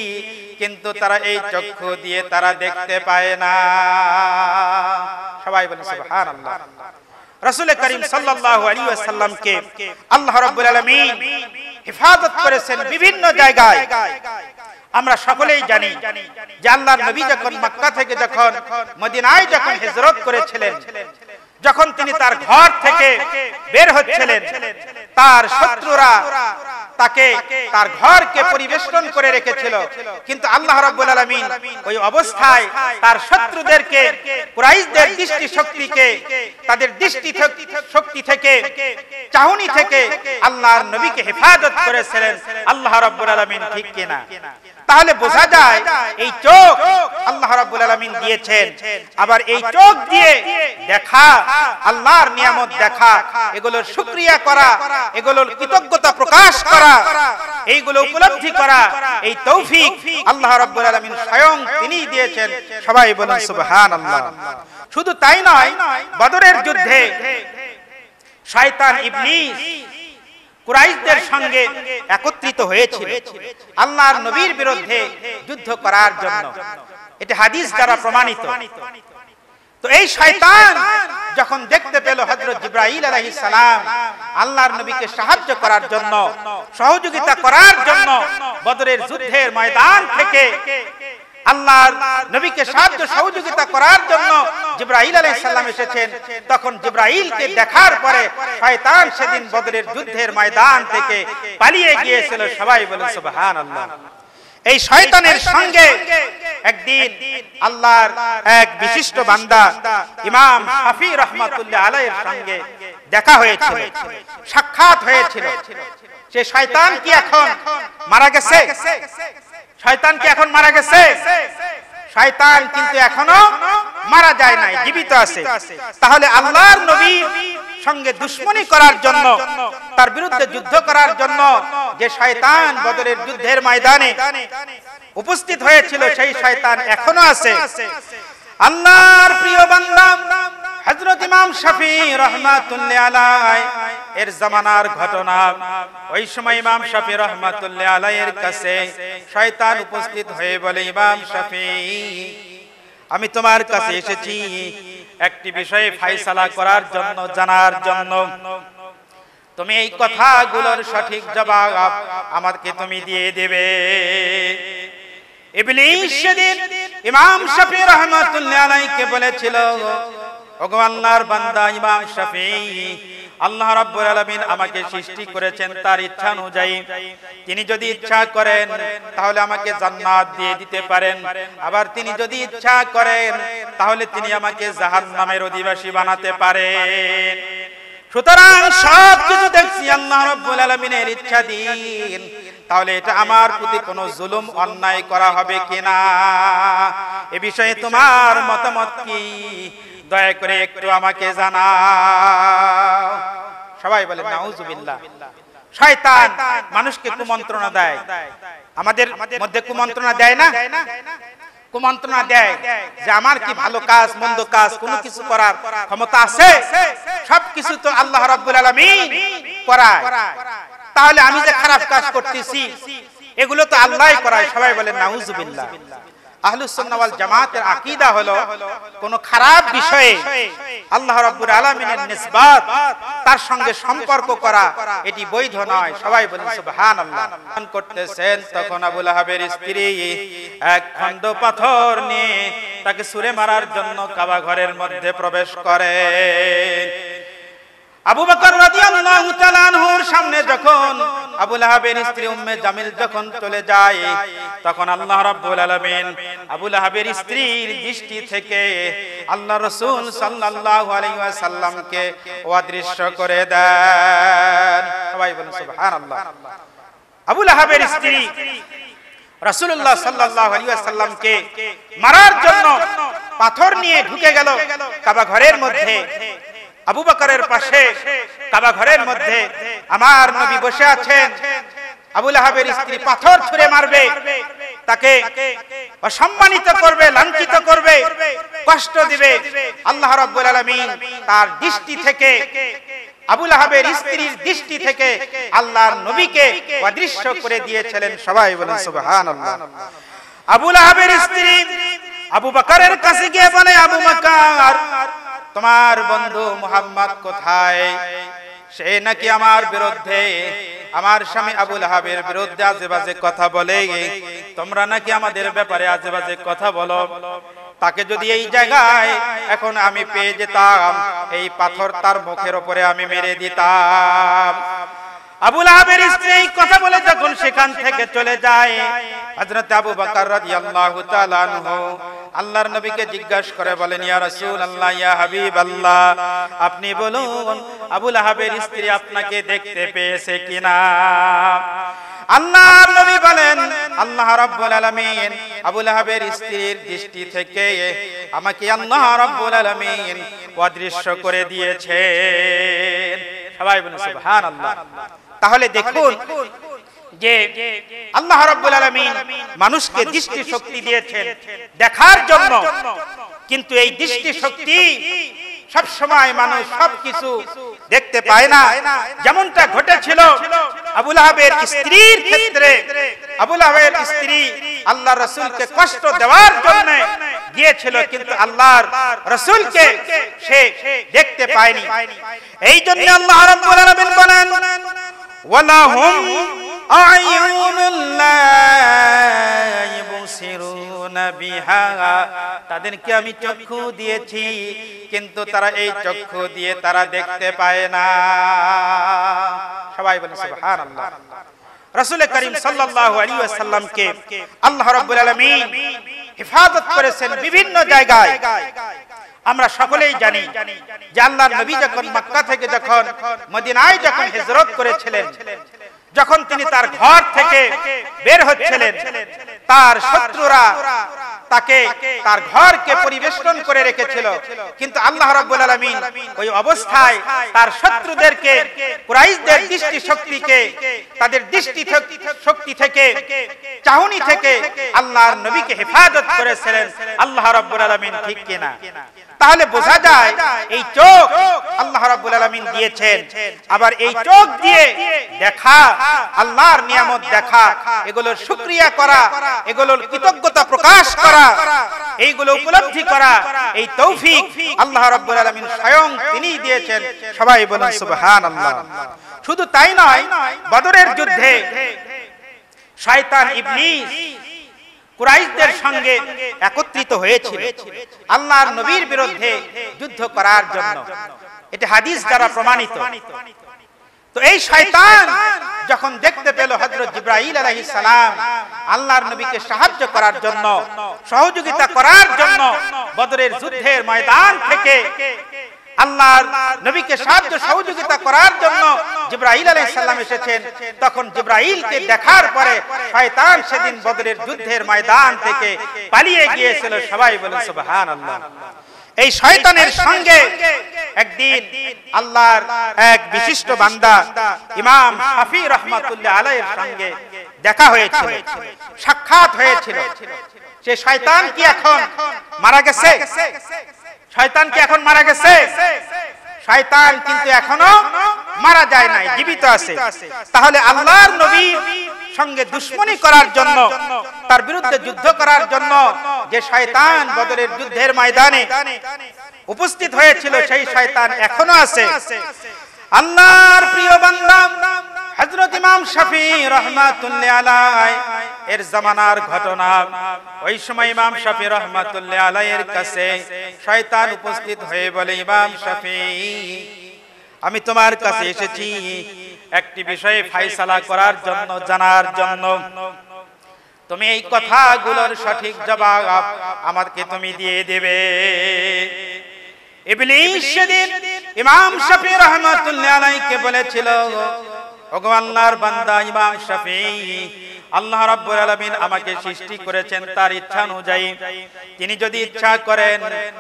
কিন্তু তারা এই চক্ষু দিয়ে তারা দেখতে পায় না। সবাই বলেন সুবহানাল্লাহ। রাসূল করিম সাল্লাল্লাহু আলাইহি ওয়াসাল্লামকে আল্লাহ রাব্বুল আলামিন হেফাজত করেছেন বিভিন্ন জায়গায়। আমরা সকলেই জানি যে আল্লাহর নবী যখন মক্কা থেকে যখন মদিনায় যখন হিজরত করেছিলেন, যখন তিনি তার ঘর থেকে বের হচ্ছিলেন, তার শত্রুরা তাকে তার ঘরকে পরিবেষ্টন করে রেখেছিল, কিন্তু আল্লাহ রাব্বুল আলামিন ওই অবস্থায় তার শত্রুদেরকে, কুরাইশদের দৃষ্টি শক্তিকে, তাদের দৃষ্টি শক্তি থেকে, চাহনি থেকে আল্লাহর নবীকে হেফাজত করেছিলেন। আল্লাহ রাব্বুল আলামিন ঠিক কিনা? তাহলে বোঝা যায় এই চোখ আল্লাহ রাব্বুল আলামিন দিয়েছেন। আবার এই চোখ দিয়ে দেখা, আল্লাহর নিয়ামত দেখা, এগুলোর শুকরিয়া করা, এগুলোর কৃতজ্ঞতা প্রকাশ করা, এইগুলো উপলব্ধি করা, এই তৌফিক আল্লাহ রাব্বুল আলামিন স্বয়ং তিনিই দিয়েছেন। সবাই বলুন সুবহানাল্লাহ। শুধু তাই নয়, বদরের যুদ্ধে শয়তান ইবলিস কুরাইশদের সঙ্গে একত্রিত হয়েছিল আল্লাহর নবীর বিরুদ্ধে যুদ্ধ করার জন্য। এটা হাদিস দ্বারা প্রমাণিত। তো এই শয়তান যখন দেখতে পেল হযরত জিবরাইল আলাইহিস সালাম আল্লাহর নবীকে সাহায্য করার জন্য, সহযোগিতা করার জন্য বদরের যুদ্ধের ময়দান থেকে আল্লাহর নবীকে সাহায্য সহযোগিতা করার জন্য জিবরাইল আলাইহিস সালাম এসেছেন, তখন জিবরাইলকে দেখার পরে শয়তান সেদিন বদরের যুদ্ধের ময়দান থেকে পালিয়ে গিয়েছিল। সবাই বলেন সুবহানাল্লাহ। এই শয়তানের সঙ্গে একদিন আল্লাহর এক বিশিষ্ট বান্দা ইমাম শাফি রাহমাতুল্লাহ আলাইহির সঙ্গে দেখা হয়েছিল, সাক্ষাৎ হয়েছিল। সে শয়তান কি এখন মারা গেছে? শয়তান কি এখন মারা গেছে? শয়তান কিন্তু এখনো মারা যায় নাই, জীবিত আছে। তাহলে আল্লাহর নবীর সঙ্গে দুশমনি করার জন্য, তার বিরুদ্ধে যুদ্ধ করার জন্য যে শয়তান বদরের যুদ্ধের ময়দানে উপস্থিত হয়েছিল, সেই শয়তান এখনো আছে। আল্লাহর প্রিয় বান্দা হযরত ইমাম শাফি রাহমাতুল্লাহ আলাইহি এর জামানার ঘটনা। ওই সময় ইমাম শাফি রাহমাতুল্লাহ আলাইহির কাছে শয়তান উপস্থিত হয়ে বলে, ইমাম শাফি, আমি তোমার কাছে এসেছি একটি বিষয়ে ফয়সালা করার জন্য, জানার জন্য। তুমি এই কথাগুলোর সঠিক জবাব আমাকে তুমি দিয়ে দেবে। ইবলিস সেদিন ইমাম শাফি রাহমাতুল্লাহ আলাইহিকে বলেছিল, ওগো আল্লাহর বান্দা ইমাম শাফি, আল্লাহ রাব্বুল আলামিন আমাকে সৃষ্টি করেছেন তার ইচ্ছা অনুযায়ী। তিনি যদি ইচ্ছা করেন তাহলে আমাকে জান্নাত দিয়ে দিতে পারেন, আবার তিনি যদি ইচ্ছা করেন তাহলে তিনি আমাকে জাহান্নামের অধিবাসী বানাতে পারেন। সুতরাং সব কিছু দেখছি আল্লাহ রাব্বুল আলামিনের ইচ্ছাধীন। তাহলে এটা আমার প্রতি কোনো জুলুম, অন্যায় করা হবে কিনা, এ বিষয়ে তোমার মতামত কি? দয়া করে একটু আমাকে জানাও। সবাই বলে নাউজুবিল্লাহ। শয়তান মানুষকে কুমন্ত্রণা দেয়। আমাদের মধ্যে কুমন্ত্রণা দেয় না? কুমন্ত্রণা দেয় যে আমার কি ভালো কাজ, মন্দ কাজ, কোনো কিছু করার ক্ষমতা আছে? সবকিছু তো আল্লাহ রাব্বুল আলামিন করায়। তাহলে আমি যে খারাপ কাজ করতেছি এগুলো তো আল্লাহই করায়। সবাই বলে নাউজুবিল্লাহ। আহলুস সুন্নাহ ওয়াল জামাতের আকীদা হলো কোন খারাপ বিষয়ে আল্লাহ রাব্বুল আলামিনের নিসবাত, তার সঙ্গে সম্পর্ক করা, এটি বৈধ নয়। সবাই বলেন সুবহানাল্লাহ। করতেছেন তখন আবু লাহাবের স্ত্রী এক খণ্ড পাথর নিয়ে তাকে ছুঁড়ে মারার জন্য কাবা ঘরের মধ্যে প্রবেশ করে। আবু বকর রাদিয়াল্লাহু তাআলা আনহুর সামনে যখন আবু লাহাবের স্ত্রী উম্মে জামিল যখন চলে যায়, তখন আল্লাহ রাব্বুল আলামিন আবু লাহাবের স্ত্রীর দৃষ্টি থেকে আল্লাহ রাসূল সাল্লাল্লাহু আলাইহি ওয়াসাল্লামকে অদৃশ্য করে দেন। সবাই বলেন সুবহানাল্লাহ। আবু লাহাবের স্ত্রী রাসূলুল্লাহ সাল্লাল্লাহু আলাইহি ওয়াসাল্লামকে মারার জন্য পাথর নিয়ে ঢুকে গেল কাবা ঘরের মধ্যে। আবু বকরের পাশে কাবা ঘরের মধ্যে আমার নবী বসে আছেন। আবু লাহাবের স্ত্রী পাথর ছুঁড়ে মারবে, তাকে অসম্মানিত করবে, লাঞ্ছিত করবে, কষ্ট দিবে। আল্লাহ রাব্বুল আলামিন তার দৃষ্টি থেকে, আবু লাহাবের স্ত্রীর দৃষ্টি থেকে আল্লাহর নবীকে অদৃশ্য করে দিয়েছিলেন। সবাই বলেন সুবহানাল্লাহ। আবু লাহাবের স্ত্রী আবু বকরের কাছে গিয়ে বলে, আবু বকর, তোমার বন্ধু মুহাম্মদ কোথায়? সে নাকি আমার বিরুদ্ধে, আমার স্বামী আবু লাহাবের বিরুদ্ধে আজেবাজে কথা বলে। তোমরা নাকি আমাদের ব্যাপারে আজেবাজে কথা বলো। তাকে যদি এই জায়গায় এখন আমি পেয়ে যেতাম, এই পাথর তার মুখের উপরে আমি মেরে দিতাম। আবু লাহাবের স্ত্রী এই কথা বলে যখন সেখান থেকে চলে যায়, হযরত আবু বকর রাদিয়াল্লাহু তাআলা আনহু আল্লাহর নবীকে জিজ্ঞাসা করে বলেন, ইয়া রাসূলুল্লাহ, ইয়া হাবিবাল্লাহ, আপনি বলুন আবু লাহাবের স্ত্রী আপনাকে দেখতে পেয়েছে কিনা? আল্লাহর নবী বলেন, আল্লাহ রাব্বুল আলামিন আবু লাহাবের স্ত্রীর দৃষ্টি থেকে আমাকে আল্লাহ রাব্বুল আলামিন অদৃশ্য করে দিয়েছেন। সবাই বলুন সুবহানাল্লাহ। তাহলে দেখুন যে আল্লাহ রাব্বুল আলামিন মানুষকে দৃষ্টি শক্তি দিয়েছেন দেখার জন্য, কিন্তু এই দৃষ্টি শক্তি সব সময় মানুষ সবকিছু দেখতে পায় না। যেমনটা ঘটেছিল আবু লাহাবের স্ত্রীর ক্ষেত্রে, আবু লাহাবের স্ত্রী আল্লাহর রাসূলকে কষ্ট দেওয়ার জন্য গিয়েছিল, কিন্তু আল্লাহর রাসূলকে সে দেখতে পায়নি। এই জন্য আল্লাহ রাব্বুল আলামিন বলেন, ওয়ালাহুম আ'য়ুনুল লা ইবসিরুনা বিহা, তাদেরকে আমি চক্ষু দিয়েছি কিন্তু তারা এই চক্ষু দিয়ে তারা দেখতে পায় না। সবাই বলেন সুবহানাল্লাহ। রাসূল করিম সাল্লাল্লাহু আলাইহি ওয়াসাল্লামকে আল্লাহ রাব্বুল আলামিন হেফাজত করেছেন বিভিন্ন জায়গায়। আমরা সকলেই জানি যে আল্লাহর নবী যখন মক্কা থেকে যখন মদিনায় যখন হিজরত করেছিলেন, যখন তিনি তার ঘর থেকে বের হচ্ছিলেন, তার শত্রুরা তাকে তার ঘরকে পরিবেষ্টন করে রেখেছিল, কিন্তু আল্লাহ রাব্বুল আলামিন ওই অবস্থায় তার শত্রুদেরকে, কুরাইশদের দৃষ্টি শক্তিকে, তাদের দৃষ্টি শক্তি থেকে, চাহনি থেকে আল্লাহর নবীকে হেফাজত করেছিলেন আল্লাহ রাব্বুল আলামিন, ঠিক কিনা? তাহলে বোঝা যায় এই চোখ আল্লাহ রাব্বুল আলামিন দিয়েছেন। আবার এই চোখ দিয়ে দেখা, আল্লাহর নিয়ামত দেখা, এগুলোর শুকরিয়া করা, এগুলোর কৃতজ্ঞতা প্রকাশ করা, এইগুলো উপলব্ধি করা, এই তৌফিক আল্লাহ রাব্বুল আলামিন স্বয়ং তিনিই দিয়েছেন। সবাই বলুন সুবহানাল্লাহ। শুধু তাই নয়, বদরের যুদ্ধে শয়তান ইবলিস কুরাইশদের সঙ্গে একত্রিত হয়েছিল আল্লাহর নবীর বিরুদ্ধে যুদ্ধ করার জন্য। এটা হাদিস দ্বারা প্রমাণিত। তো এই শয়তান যখন দেখতে পেল হযরত জিবরাইল আলাইহিস সালাম আল্লাহর নবীকে সাহায্য করার জন্য, সহযোগিতা করার জন্য বদরের যুদ্ধের ময়দান থেকে আল্লাহর নবীকে সাহায্য সহযোগিতা করার জন্য জিবরাইল আলাইহিস সালাম এসেছেন, তখন জিবরাইলকে দেখার পরে শয়তান সেদিন বদরের যুদ্ধের ময়দান থেকে পালিয়ে গিয়েছিল। সবাই বলেন সুবহানাল্লাহ। এই শয়তানের সঙ্গে একদিন আল্লাহর এক বিশিষ্ট বান্দা ইমাম শাফি রাহমাতুল্লাহ আলাইহির সঙ্গে দেখা হয়েছিল, সাক্ষাৎ হয়েছিল। সে শয়তান কি এখন মারা গেছে? শয়তান কি এখন মারা গেছে? শয়তান কিন্তু এখনো মারা যায় নাই, জীবিত আছে। তাহলে আল্লাহর নবীর সঙ্গে দুশমনি করার জন্য, তার বিরুদ্ধে যুদ্ধ করার জন্য যে শয়তান বদরের যুদ্ধের ময়দানে উপস্থিত হয়েছিল, সেই শয়তান এখনো আছে। আল্লাহর প্রিয় বান্দা হযরত ইমাম শাফি রাহমাতুল্লাহ আলাইহি এর জামানার ঘটনা। ওই সময় ইমাম শাফি রাহমাতুল্লাহ আলাইহির কাছে শয়তান উপস্থিত হয়ে বলে, ইমাম শাফি, আমি তোমার কাছে এসেছি একটি বিষয়ে ফয়সালা করার জন্য, জানার জন্য। তুমি এই কথাগুলোর সঠিক জবাব আমাকে তুমি দিয়ে দেবে। ইবলিস সেদিন ইমাম শাফি রাহমাতুল্লাহ আলাইহিকে বলেছিল, ওগো আল্লাহর বান্দা ইমাম শাফি, আল্লাহ রাব্বুল আলামিন আমাকে সৃষ্টি করেছেন তার ইচ্ছা অনুযায়ী। তিনি যদি ইচ্ছা করেন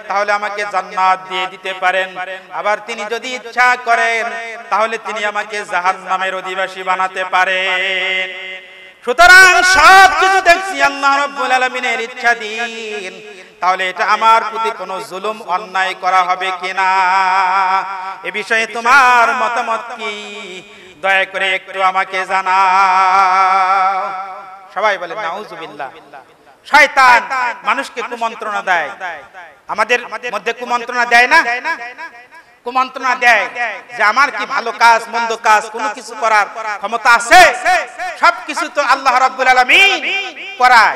তাহলে আমাকে জান্নাত দিয়ে দিতে পারেন, আবার তিনি যদি ইচ্ছা করেন তাহলে তিনি আমাকে জাহান্নামের অধিবাসী বানাতে পারেন। সুতরাং সব কিছু দেখছি আল্লাহ রাব্বুল আলামিনের ইচ্ছাধীন। তাহলে এটা আমার প্রতি কোনো জুলুম অন্যায় করা হবে কিনা, এ বিষয়ে তোমার মতামত কি? দয়া করে একটু আমাকে জানাও। সবাই বলে নাউজুবিল্লাহ। শয়তান মানুষকে কুমন্ত্রণা দেয়। আমাদের মধ্যে কুমন্ত্রণা দেয় না? কুমন্ত্রণা দেয় যে আমার কি ভালো কাজ মন্দ কাজ কোনো কিছু করার ক্ষমতা আছে? সবকিছু তো আল্লাহ রাব্বুল আলামিন করায়।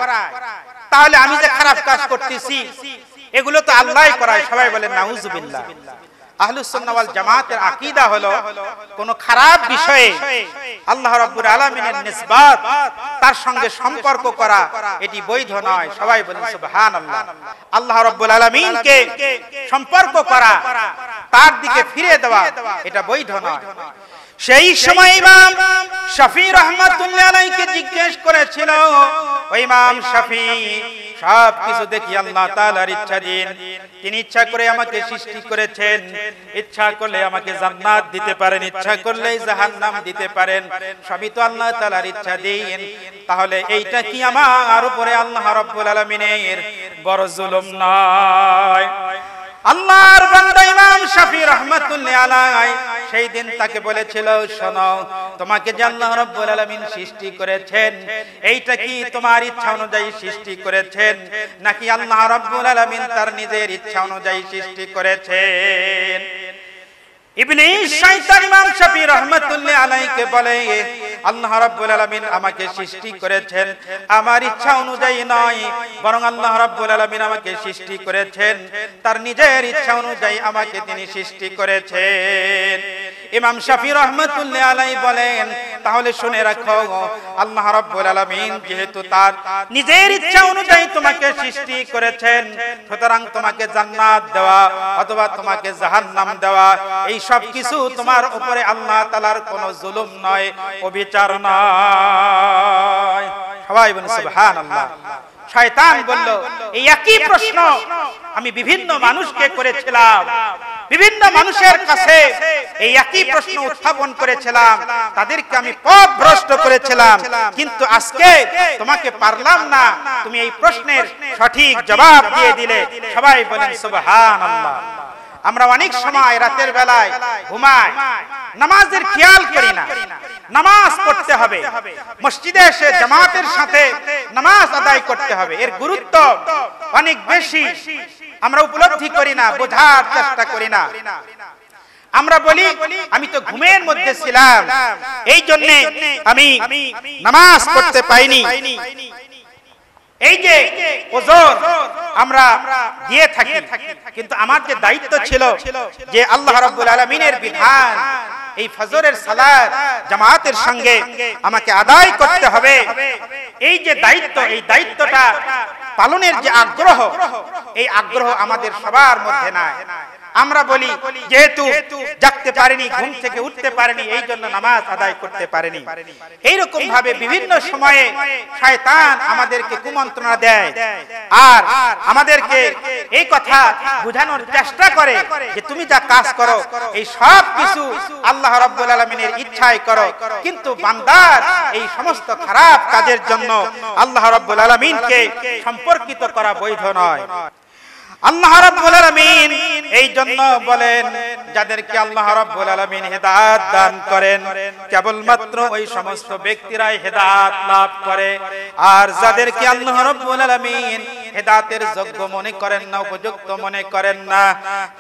তাহলে আমি যে খারাপ কাজ করতেছি এগুলো তো আল্লাহই করায়। সবাই বলে নাউজুবিল্লাহ। আহলুস সুন্নাহ ওয়াল জামাতের আকীদা হলো কোন খারাপ বিষয়ে আল্লাহ রাব্বুল আলামিনের নিসবাত তার সঙ্গে সম্পর্ক করা এটি বৈধ নয়। সবাই বলেন সুবহানাল্লাহ। আল্লাহ রাব্বুল আলামিনকে সম্পর্ক করা, তার দিকে ফিরে দেওয়া, এটা বৈধ নয়। সেই সময় ইমাম শাফি রাহমাতুল্লাহ আলাইহিকে জিজ্ঞেস করেছিল, ও ইমাম শাফি, সব কিছু দেখি আল্লাহ তাআলার ইচ্ছাধীন। তিনি ইচ্ছা করে আমাকে সৃষ্টি করেছেন, ইচ্ছা করলে আমাকে জান্নাত দিতে পারেন, ইচ্ছা করলে জাহান্নাম দিতে পারেন, সবই তো আল্লাহ তাআলার ইচ্ছাধীন। তাহলে এইটা কি আমার উপরে আল্লাহ রাব্বুল আলামিনের বড় জুলুম নয়? আল্লাহর বান্দা ইমাম শাফি রাহমাতুল্লাহ আলাইহি সেই দিন তাকে বলেছিল, শোনো, তোমাকে যে আল্লাহ রাব্বুল আলামিন সৃষ্টি করেছেন, এইটা কি তোমার ইচ্ছা অনুযায়ী সৃষ্টি করেছেন, নাকি আল্লাহ রাব্বুল আলামিন তার নিজের ইচ্ছা অনুযায়ী সৃষ্টি করেছেন? ইবলিস শয়তান ইমাম শাফি রাহমাতুল্লাহ আলাইহিকে বলে, আল্লাহ রাব্বুল আলামিন আমাকে সৃষ্টি করেছেন আমার ইচ্ছা অনুযায়ী নয়, বরং আল্লাহ রাব্বুল আলামিন আমাকে সৃষ্টি করেছেন তার নিজের ইচ্ছা অনুযায়ী আমাকে তিনি সৃষ্টি করেছেন। ইমাম শাফি রাহমাতুল্লাহ আলাইহি বলেন, তাহলে শুনে রাখো, আল্লাহ রাব্বুল আলামিন যেহেতু তার নিজের ইচ্ছা অনুযায়ী তোমাকে সৃষ্টি করেছেন, সুতরাং তোমাকে জান্নাত দেওয়া অথবা তোমাকে জাহান্নাম দেওয়া, এই সব কিছু তোমার উপরে আল্লাহ তাআলার কোনো জুলুম নয়, অবিচার নয়। সবাই বলেন সুবহানাল্লাহ। শয়তান বলল, এই একই প্রশ্ন আমি বিভিন্ন মানুষকে করেছিলাম, বিভিন্ন মানুষের কাছে এই একই প্রশ্ন উত্থাপন করেছিলাম, তাদেরকে আমি পথভ্রষ্ট করেছিলাম, কিন্তু আজকে তোমাকে পারলাম না, তুমি এই প্রশ্নের সঠিক জবাব দিয়ে দিলে। সবাই বলেন সুবহানাল্লাহ। আমরা অনেক সময় রাতের বেলায় ঘুমাই, নামাজের খেয়াল করি না। নামাজ পড়তে হবে, মসজিদে এসে জামাতের সাথে নামাজ আদায় করতে হবে, এর গুরুত্ব অনেক বেশি আমরা উপলব্ধি করি না, বোঝার চেষ্টা করি না। আমরা বলি, আমি তো ঘুমের মধ্যে ছিলাম, এই জন্য আমি নামাজ পড়তে পাইনি। এই যে ওজর আমরা দিয়ে থাকি, কিন্তু আমার যে দায়িত্ব ছিল যে আল্লাহ রাব্বুল আলামিনের বিধান, এই ফজরের সালাত জামাতের সঙ্গে আমাকে আদায় করতে হবে, এই যে দায়িত্ব, এই দায়িত্বটা পালনের যে আগ্রহ, এই আগ্রহ আমাদের সবার মধ্যে নাই। আমরা বলি, যেহেতু জাগতে পারিনি, ঘুম থেকে উঠতে পারিনি, এই জন্য নামাজ আদায় করতে পারিনি। এইরকম ভাবে বিভিন্ন সময়ে শয়তান আমাদেরকে কুমন্ত্রণা দেয় আর আমাদেরকে এই কথা বোঝানোর চেষ্টা করে যে তুমি যা কাজ করো এই সব কিছু আল্লাহ রাব্বুল আলামিনের ইচ্ছায় করো, কিন্তু বান্দার এই সমস্ত খারাপ কাজের জন্য আল্লাহ রাব্বুল আলামিনকে সম্পর্কিত করা বৈধ নয়। আল্লাহ রাব্বুল আলামিন এই জন্য বলেন, যাদেরকে আল্লাহ রাব্বুল আলামিন হেদায়েত দান করেন কেবলমাত্র ওই সমস্ত ব্যক্তিরাই হেদায়েত লাভ করে, আর যাদেরকে আল্লাহ রাব্বুল আলামিন হেদায়েতের যোগ্য মনে করেন না, উপযুক্ত মনে করেন না,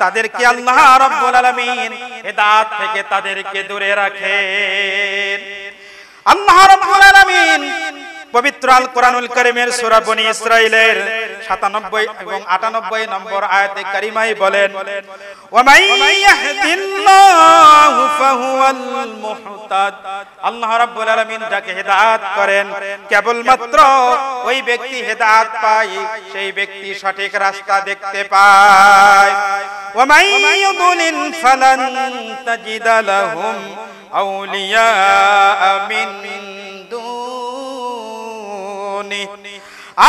তাদেরকে আল্লাহ রাব্বুল আলামিন হেদায়েত থেকে তাদেরকে দূরে রাখেন। আল্লাহ রাব্বুল আলামিন পবিত্র আল কোরআনুল কারীমের সূরা বনী ইসরাঈলের ৯৭ এবং ৯৮ নম্বর আয়াতে কারিমায় বলেন, ওয়া মান ইয়াহদিল্লাহু ফাহুয়াল মুহতাদ। আল্লাহ রাব্বুল আলামিন যাকে হেদায়েত করেন কেবলমাত্র ওই ব্যক্তি হেদায়েত পায়, সেই ব্যক্তি সঠিক রাস্তা দেখতে পায়। ওয়া মান ইউদ্লিল ফালান তাজিদা লাহুম আউলিয়া মিন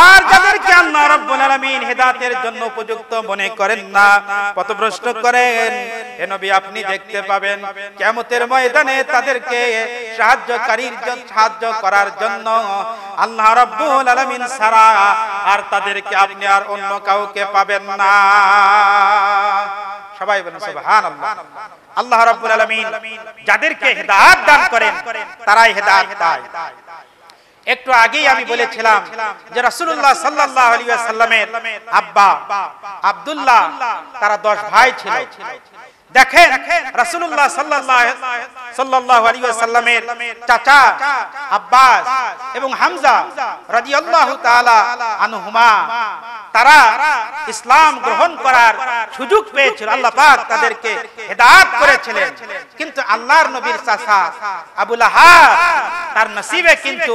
আর যাদেরকে আল্লাহ রাব্বুল আলামিন হেদায়েতের জন্য উপযুক্ত মনে করেন না, পথভ্রষ্ট করেন, হে নবী আপনি দেখতে পাবেন কিয়ামতের ময়দানে তাদেরকে সাহায্য করার জন্য আল্লাহ রাব্বুল আলামিন ছাড়া আর তাদেরকে আপনি আর অন্য কাউকে পাবেন না। সবাই বলেন সুবহানাল্লাহ। আল্লাহ রাব্বুল আলামিন যাদেরকে হেদায়েত দান করেন তারাই হেদায়েত পায়। একটু আগেই আমি বলেছিলাম যে রাসূলুল্লাহ সাল্লাল্লাহু আলাইহি ওয়াসাল্লামের আব্বা আব্দুল্লাহ, তারা 10 ভাই ছিল। দেখেন রাসূলুল্লাহ সাল্লাল্লাহু আলাইহি ওয়াসাল্লামের চাচা আব্বাস এবং হামজা রাদিয়াল্লাহু তাআলা আনহুমা তারা ইসলাম গ্রহণ করার সুযোগ পেয়েছিল, আল্লাহ পাক তাদেরকে হেদায়েত করেছিলেন। কিন্তু আল্লাহর নবীর চাচা আবু লাহাব তার নসিবে কিন্তু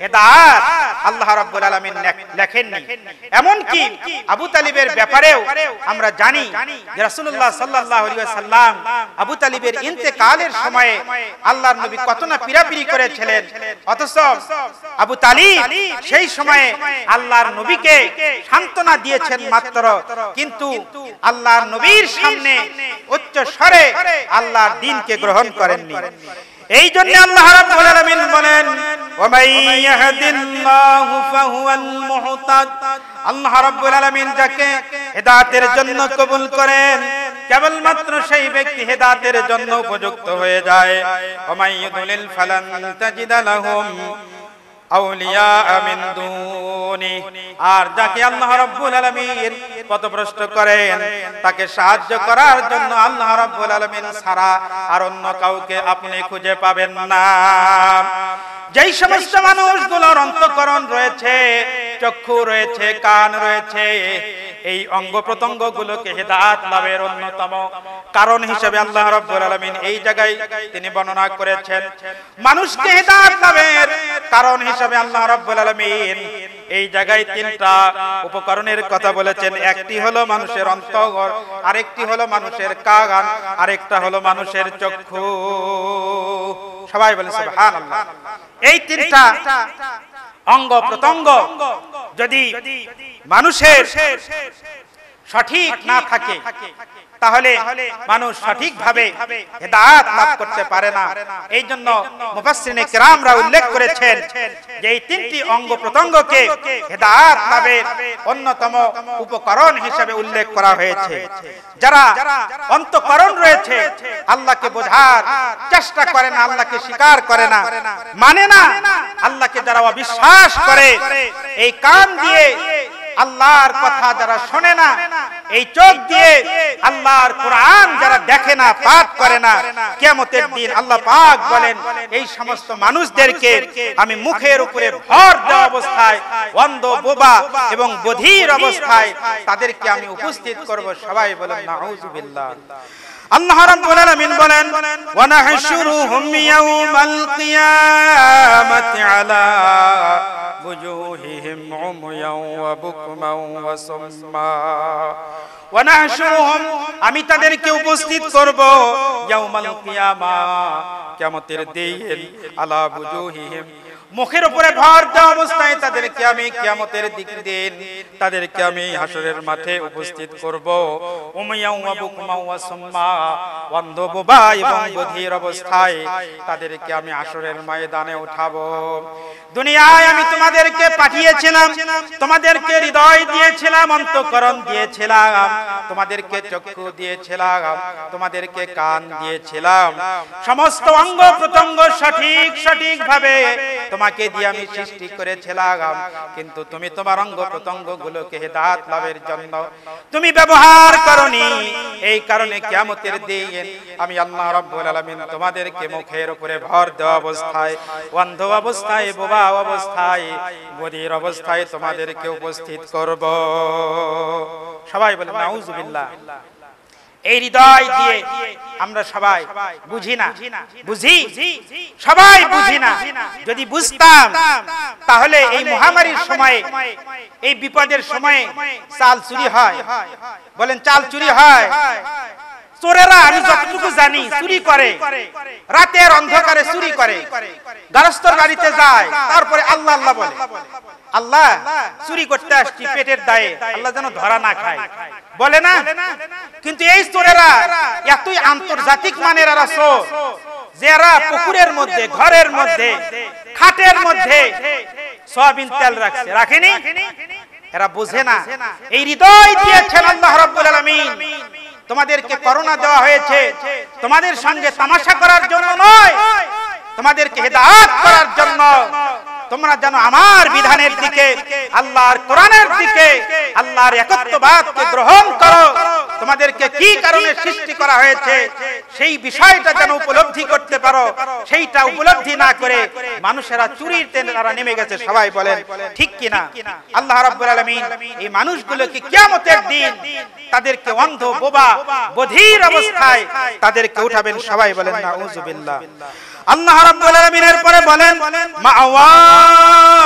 হেদায়েত আল্লাহ রাব্বুল আলামিন লেখেননি। এমন কি আবু তালিবের ব্যাপারেও আমরা জানি যে রাসূলুল্লাহ সাল্লাল্লাহু আলাইহি ওয়াসাল্লাম আবু তালিবের ইন্তেকালের সময়ে আল্লাহর নবী কত না পীড়াপিড়ি করেছিলেন, অথচ আবু তালিব সেই সময়ে আল্লাহর নবীকে সান্ত্বনা দিয়েছেন মাত্র, কিন্তু আল্লাহর নবীর সামনে উচ্চ স্বরে আল্লাহর দ্বীনকে গ্রহণ করেননি। এই জন্য আল্লাহ রাব্বুল আলামিন বলেন ওয়া মান ইয়াহদিল্লাহু ফাহুয়াল মুহতাদ, আল্লাহ রাব্বুল আলামিন যাকে হেদায়েতের জন্য কবুল করেন কেবলমাত্র সেই ব্যক্তি হেদায়েতের জন্য উপযুক্ত হয়ে যায়। ওয়া মান ইউদ্লিল ফালান তাজিদা লাহুম আউলিয়া মিন দুনি, আর যাকে আল্লাহ রাব্বুল আলামিন পথভ্রষ্ট করেন তাকে সাহায্য করার জন্য আল্লাহ রাব্বুল আলামিন ছাড়া আর অন্য কাউকে আপনি খুঁজে পাবেন না। যেই সমস্ত মানুষগুলোর অন্তঃকরণ রয়েছে, চক্ষু রয়েছে, কান রয়েছে, এই অঙ্গ প্রত্যঙ্গ গুলোকে হেদায়েত লাভের অন্যতম কারণ হিসেবে আল্লাহ রাব্বুল আলামিন এই জায়গায় তিনি বর্ণনা করেছেন। মানুষকে হেদায়েত লাভের কারণ হিসেবে আল্লাহ রাব্বুল আলামিন এই জায়গায় তিনটা উপকরণের কথা বলেছেন। একটি হলো মানুষের অন্তঃকরণ, আরেকটি হলো মানুষের কান, আরেকটা হলো মানুষের চক্ষু। সবাই বলেন সুবহানাল্লাহ। এই তিনটা অঙ্গ প্রত্যঙ্গ যদি মানুষের সঠিক না থাকে তাহলে মানুষ সঠিকভাবে হেদায়েত লাভ করতে পারে না। এই জন্য মুফাসসিরিনে কেরামরা উল্লেখ করেছেন যে এই তিনটি অঙ্গ প্রত্যঙ্গকে হেদায়েত লাভের অন্যতম উপকরণ হিসেবে উল্লেখ করা হয়েছে। যারা অন্তঃকরণ রয়েছে আল্লাহকে বোঝার চেষ্টা করে না, আল্লাহকে স্বীকার করে না, মানে না, আল্লাহকে যারা অবিশ্বাস করে, এই কান দিয়ে আল্লাহর কথা যারা শোনে না, এই চোখ দিয়ে আল্লাহর কোরআন যারা দেখে না, পাঠ করে না, কিয়ামতের দিন আল্লাহ পাক বলেন এই সমস্ত মানুষদেরকে আমি মুখের উপরে ভর দেওয়া অবস্থায়, অন্ধ, বোবা এবং বধির অবস্থায় তাদেরকে আমি উপস্থিত করব। সবাই বলেন নাউযুবিল্লাহ। আল্লাহ রাব্বুল আলামিন বলেন ওয়া নাহশুরুহুম ইয়াওমাল কিয়ামাতি আলা বুজুহিহিম উময়ান ওয়া বুকমান ওয়া সুম্মা, ওয়া নাহশুরুহুম আমি তাদেরকে উপস্থিত করব ইয়াওমাল কিয়ামা কিয়ামতের দিন আলা বুজুহিহিম মুখের উপরে ভর দেওয়া অবস্থায় তাদেরকে আমি কিয়ামতের দিন তাদেরকে আমি হাসরের মাঠে উপস্থিত করব। উমাইয়া ওয়া বুকমা ওয়া সুম্মা অন্ধ, বোবা এবং বধির অবস্থায় তাদেরকে আমি হাসরের ময়দানে উঠাবো। দুনিয়ায় আমি তোমাদেরকে পাঠিয়েছিলাম, তোমাদেরকে হৃদয় দিয়েছিলাম, অন্তঃকরণ দিয়েছিলাম, তোমাদেরকে চক্ষু দিয়েছিলাম, তোমাদেরকে কান দিয়েছিলাম, সমস্ত অঙ্গ প্রত্যঙ্গ সঠিকভাবে তোমাকে দিয়ে আমি সৃষ্টি করেছিলাম, কিন্তু তুমি তোমার অঙ্গ প্রত্যঙ্গ গুলোকে হেদায়েত লাভের জন্য তুমি ব্যবহার করনি। এই কারণে কিয়ামতের দিন আমি আল্লাহ রাব্বুল আলামিন তোমাদেরকে মুখের উপরে ভর দেওয়া অবস্থায়, অন্ধ অবস্থায়, বোবা অবস্থায়, বধির অবস্থায় তোমাদেরকে উপস্থিত করব। সবাই বলেন নাউযুবিল্লাহ। এই হৃদয় দিয়ে আমরা সবাই বুঝি না, বুঝি সবাই বুঝি না। যদি বুঝতাম তাহলে এই মহামারীর সময়ে, এই বিপদের সময়ে চাল চুরি হয়, বলেন চাল চুরি হয়। চোরেরা আমি যতটুকু জানি চুরি করে, রাতের অন্ধকারে চুরি করে, গারস্থর বাড়িতে যায়, তারপরে আল্লাহ আল্লাহ বলে, আল্লাহ চুরি করতে আসছি পেটের দায়ে, আল্লাহ যেন ধরা না খায়, বলে না। কিন্তু এই চোরেরা এতই আন্তর্জাতিক মানের এরা চোর, যারা পুকুরের মধ্যে, ঘরের মধ্যে, খাটের মধ্যে সয়াবিন তেল রাখছে, রাখেনি, এরা বুঝে না। এই হৃদয় দিয়েছেন আল্লাহ রাব্বুল আলামিন। তোমাদেরকে করোনা দেওয়া হয়েছে তোমাদের সঙ্গে তামাশা করার জন্য নয়, তোমাদেরকে হেদায়েত করার জন্য। তোমরা জানো আমার বিধানের দিকে, আল্লাহর কোরআনের দিকে, আল্লাহর একত্ববাদকে গ্রহণ করো। তোমাদেরকে কি কারণে সৃষ্টি করা হয়েছে সেই বিষয়টা যেন উপলব্ধি করতে পারো, সেইটা উপলব্ধি না করে মানুষেরা চুরিতে তারা নেমে গেছে। সবাই বলেন ঠিক কিনা? আল্লাহ রাব্বুল আলামিন এই মানুষগুলোকে কিয়ামতের দিন তাদেরকে অন্ধ, বোবা, বধির অবস্থায় তাদেরকে উঠাবেন। সবাই বলেন নাউযুবিল্লাহ। আল্লাহ রাব্বুল আলামিনের পরে বলেন মাআওয়াহুম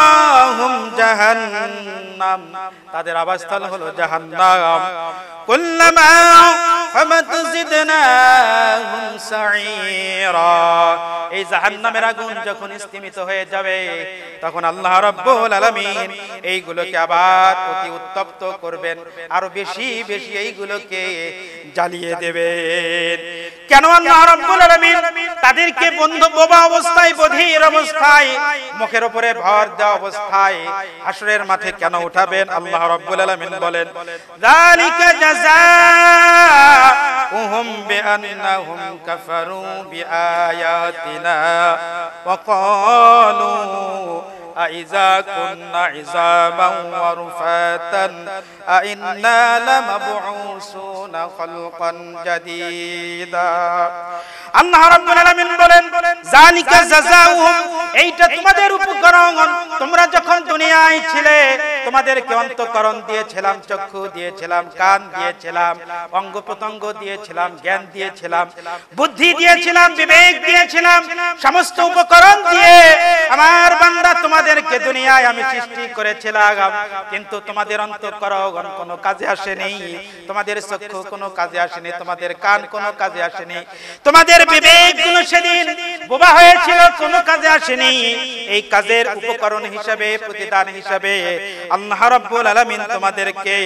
জাহান্নাম, তাদের আবাসস্থল হলো জাহান্নাম। কুল্লামা হামাত জিদনাহুম সাঈরা, এই জাহান্নামের আগুন যখন স্তিমিত হয়ে যাবে তখন আল্লাহ রাব্বুল আলামিন এইগুলোকে আবার অতি উত্তপ্ত করবেন, আরো বেশি বেশি এইগুলোকে জ্বালিয়ে দেবেন। কেন আল্লাহ রাব্বুল আলামিন তাদেরকে বন্ধ, বোবা অবস্থায়, বধির অবস্থায়, মুখের উপরে ভর দেওয়া অবস্থায় হাসরের মাঠে কেন উঠাবেন? আল্লাহ রাব্বুল আলামিন বলেন যালিকা জাযাউহুম বিআন্নাহুম কাফারু বিআয়াতিনা ওয়া ক্বালু আইযা কুন্না ইযামান ওয়া রুফাতান আইন্না লামাবউসুনা খালকান জাদীদা। আল্লাহ রাব্বুল আলামিন বলেন যালিকা জাযাউহুম, এইটা তোমাদের উপকরণ। তোমরা যখন দুনিয়ায় ছিলে তোমাদেরকে অন্তঃকরণ দিয়েছিলাম, চক্ষু দিয়েছিলাম, কান দিয়েছিলাম, অঙ্গ প্রত্যঙ্গ দিয়েছিলাম, জ্ঞান দিয়েছিলাম, বুদ্ধি দিয়েছিলাম, বিবেক দিয়েছিলাম, সমস্ত উপকরণ দিয়ে আমার বান্দা তোমাদেরকে দুনিয়ায় আমি সৃষ্টি করেছিলাম। কিন্তু তোমাদের অন্তঃকরণ কোনো কাজে আসেনি, তোমাদের চক্ষু কোনো কাজে আসেনি, তোমাদের কান কোনো কাজে আসেনি, তোমাদের বিবেক গুলো সেদিন বোবা হয়েছিল, কোনো কাজে আসেনি। এই কাজের উপকরণ হিসাবে, প্রতিদান হিসাবে আল্লাহ রাব্বুল আলামিন তোমাদেরকে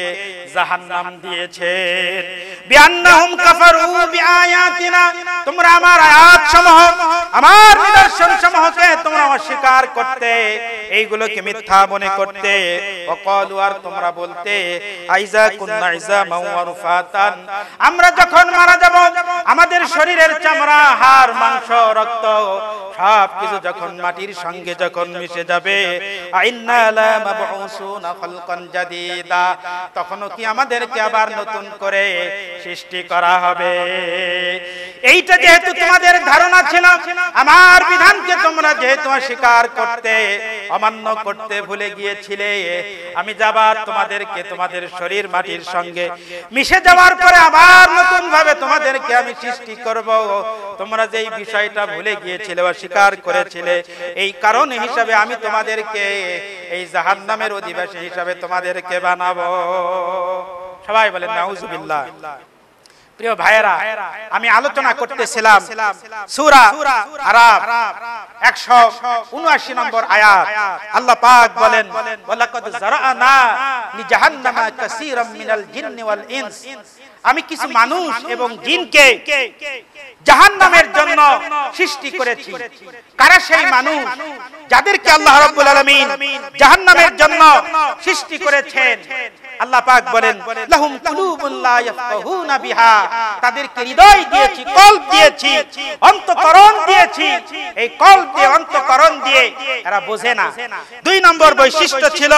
জাহান্নাম দিয়েছেন। বিআন্নাহুম কাফারু বিআয়াতিনা, তোমরা আমার আয়াতসমূহ, আমার নিদর্শনসমূহকে তোমরা অস্বীকার করতে, এইগুলোকে মিথ্যা মনে করতে। ওয়াকালু, আর তোমরা বলতে আইযা কুন্না ইযামান ওয়া রুফাতান, আমরা যখন মারা যাব আমাদের শরীরের চামড়া, হাড়, মাংস, রক্ত সব কিছু যখন মাটির সঙ্গে যখন মিশে যাবে, আইন্না লামাবউসুনা খালকান জাদীদা, তখনও কি আমাদেরকে আবার নতুন করে সৃষ্টি করা হবে? এইটা যেহেতু তোমাদের ধারণা ছিল, আমার বিধানকে তোমরা যেহেতু অস্বীকার করতে, অমান্য করতে ভুলে গিয়েছিলে, আমি যাবার তোমাদেরকে তোমাদের শরীর মাটির সঙ্গে মিশে যাওয়ার পরে আবার নতুন ভাবে তোমাদেরকে আমি সৃষ্টি করব। তোমরা যেই বিষয়টা ভুলে গিয়েছিলে, অস্বীকার করেছিলে, এই কারণ হিসাবে আমি তোমাদেরকে এই জাহান্নামের অধিবাসী হিসাবে তোমাদেরকে বানাবো। সবাই বলেন নাউযুবিল্লাহ। প্রিয় ভাইয়েরা, আমি আলোচনা করতেছিলাম সূরা আরাফ 179 নম্বর আয়াত। আল্লাহ পাক বলেন ওয়ালাকাদ যারানা লিজাহান্নামা কাসীরাম মিনাল জিন্নি ওয়াল ইনস, আমি কিছু মানুষ এবং জিনকে জাহান্নামের জন্য সৃষ্টি করেছি। কারা সেই মানুষ যাদেরকে আল্লাহ রাব্বুল আলামিন জাহান্নামের জন্য সৃষ্টি করেছেন? আল্লাহ পাক বলেন লাহুম কুলুবুন লা ইয়াফকাহুনা বিহা, তাদেরকে হৃদয় দিয়েছি, কল্ব দিয়েছি, অন্তঃকরণ দিয়েছি। এই কল্ব দিয়ে, অন্তঃকরণ দিয়ে এরা বোঝে না। 2 নম্বর বৈশিষ্ট্য ছিল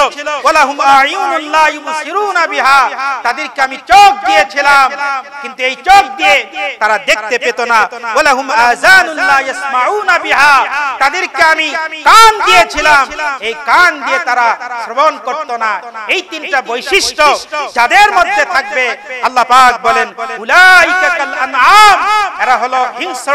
ওয়ালাহুম আয়ুনুন লা ইউবসিরুনা বিহা, তাদেরকে আমি চোখ দিয়েছিলাম কিন্তু এই চোখ দিয়ে তারা দেখতে পেত না। ওয়ালাহুম আযানুন লা ইয়াসমাউনা বিহা, তাদেরকে আমি কান দিয়েছিলাম, এই কান দিয়ে তারা শ্রবণ করত না। এই 3টা বৈশিষ্ট্য যাদের মধ্যে থাকবে, আল্লাহ পাক বলেন উলাইকা কাল আনআম, এরা হলো হিংস্র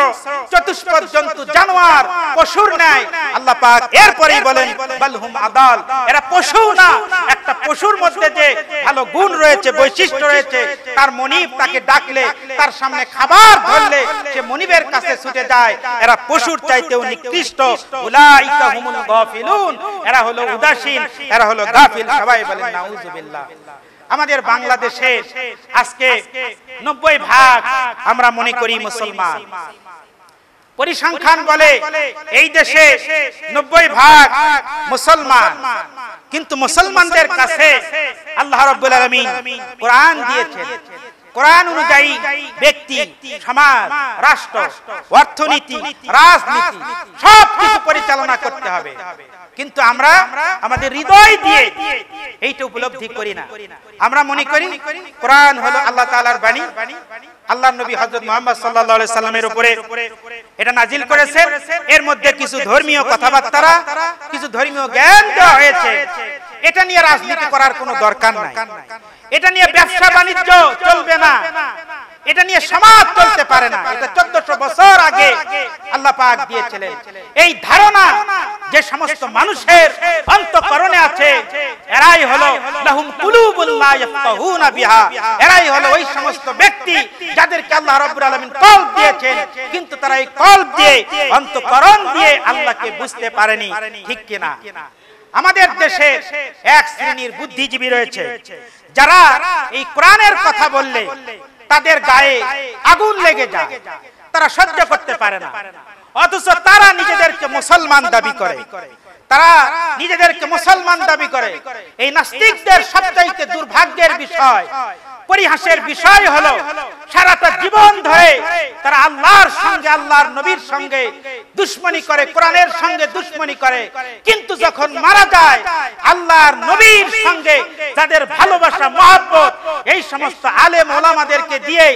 চতুষ্পদ জন্তু, জানোয়ার, পশুর ন্যায়। আল্লাহ পাক এরপরেই বলেন বালহুম আদাল, এরা পশু না। একটা পশুর মধ্যে যে ভালো গুণ রয়েছে, বৈশিষ্ট্য রয়েছে, তার মনিব তাকে ডাকলে, তার সামনে খাবার ধরলে সে মনিবের কাছে ছুটে যায়। এরা পশুর চাইতেও নিকৃষ্ট। উলাইকা হুমুল গাফিলুন, এরা হলো উদাসীন, এরা হলো গাফিল। সবাই বলেন নাউযুবিল্লাহ। আমাদের বাংলাদেশে আজকে 90% আমরা মনে করি মুসলমান। পরিসংখ্যান বলে এই দেশে 90% মুসলমান, কিন্তু মুসলমানদের কাছে আল্লাহ রাব্বুল আলামিন কোরআন দিয়েছেন। কোরআন অনুযায়ী ব্যক্তি, সমাজ, রাষ্ট্র, অর্থনীতি, রাজনীতি সবকিছু পরিচালনা করতে হবে। কিন্তু আমরা আমাদের হৃদয় দিয়ে এইটা উপলব্ধি করি না। আমরা মনে করি কোরআন হলো আল্লাহ তাআলার বাণী, আল্লাহর নবী হযরত মুহাম্মদ সাল্লাল্লাহু আলাইহি সাল্লামের উপরে এটা নাজিল করেছেন। এর মধ্যে কিছু ধর্মীয় কথাবার্তা, কিছু ধর্মীয় জ্ঞান দেওয়া হয়েছে। এটা নিয়ে রাজনীতি করার কোনো দরকার নাই, এটা নিয়ে ব্যবসা বাণিজ্য চলবে না, এটা নিয়ে সমাজ চলতে পারে না। এটা 1400 বছর আগে আল্লাহ পাক দিয়েছিলেন। এই ধারণা যে সমস্ত মানুষের অন্তঃকরণে আছে, এরাই হলো লাহুম কুলুবুল লা ইয়াফকাহুনা বিহা, এরাই হলো ওই সমস্ত ব্যক্তি যাদেরকে আল্লাহ রাব্বুল আলামিন কলব দিয়েছেন, কিন্তু তারা এই কলব দিয়ে, অন্তঃকরণ দিয়ে আল্লাহকে বুঝতে পারেনি। ঠিক কিনা? আমাদের দেশে এক শ্রেণীর বুদ্ধিজীবী রয়েছে যারা এই কোরআনের কথা বললে তাদের গায়ে আগুন লেগে যায়, তারা সহ্য করতে পারে না। অথচ তারা নিজেদেরকে মুসলমান দাবি করে, তারা নিজেদেরকে মুসলমান দাবি করে। এই নাস্তিকদের সবচাইতে দুর্ভাগ্যের বিষয়, পরিহাসের বিষয় হলো সারাটা জীবন ধরে তারা আল্লাহর সঙ্গে, আল্লাহর নবীর সঙ্গে দুশমনি করে, কোরআনের সঙ্গে দুশমনি করে, কিন্তু যখন মারা যায় আল্লাহর নবীর সঙ্গে যাদের ভালোবাসা, মহব্বত, এই সমস্ত আলেম ওলামাদেরকে দিয়ে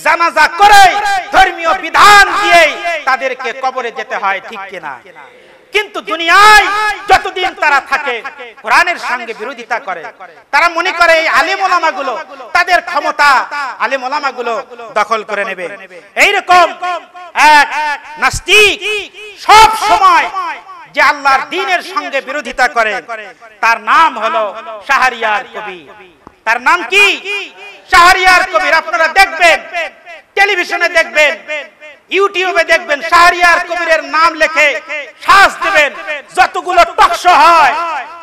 জানাজা করে, ধর্মীয় বিধান দিয়ে তাদেরকে কবরে যেতে হয়। ঠিক কিনা? কিন্তু দুনিয়ায় যতদিন তারা থাকে কোরআনের সঙ্গে বিরোধিতা করে, তারা মনে করে এই আলেম ওলামাগুলো তাদের ক্ষমতা, আলেম ওলামাগুলো দখল করে নেবে। এইরকম এক নাস্তিক সব সময় যে আল্লাহর দ্বীনের সঙ্গে বিরোধিতা করে, তার নাম হলো শাহরিয়ার কবির। তার নাম কি? শাহরিয়ার কবির। আপনারা দেখবেন, টেলিভিশনে দেখবেন, ইউটিউবে দেখবেন, শাহরিয়ার কবিরের নাম লিখে সার্চ দিবেন, যতগুলো টকশো হয়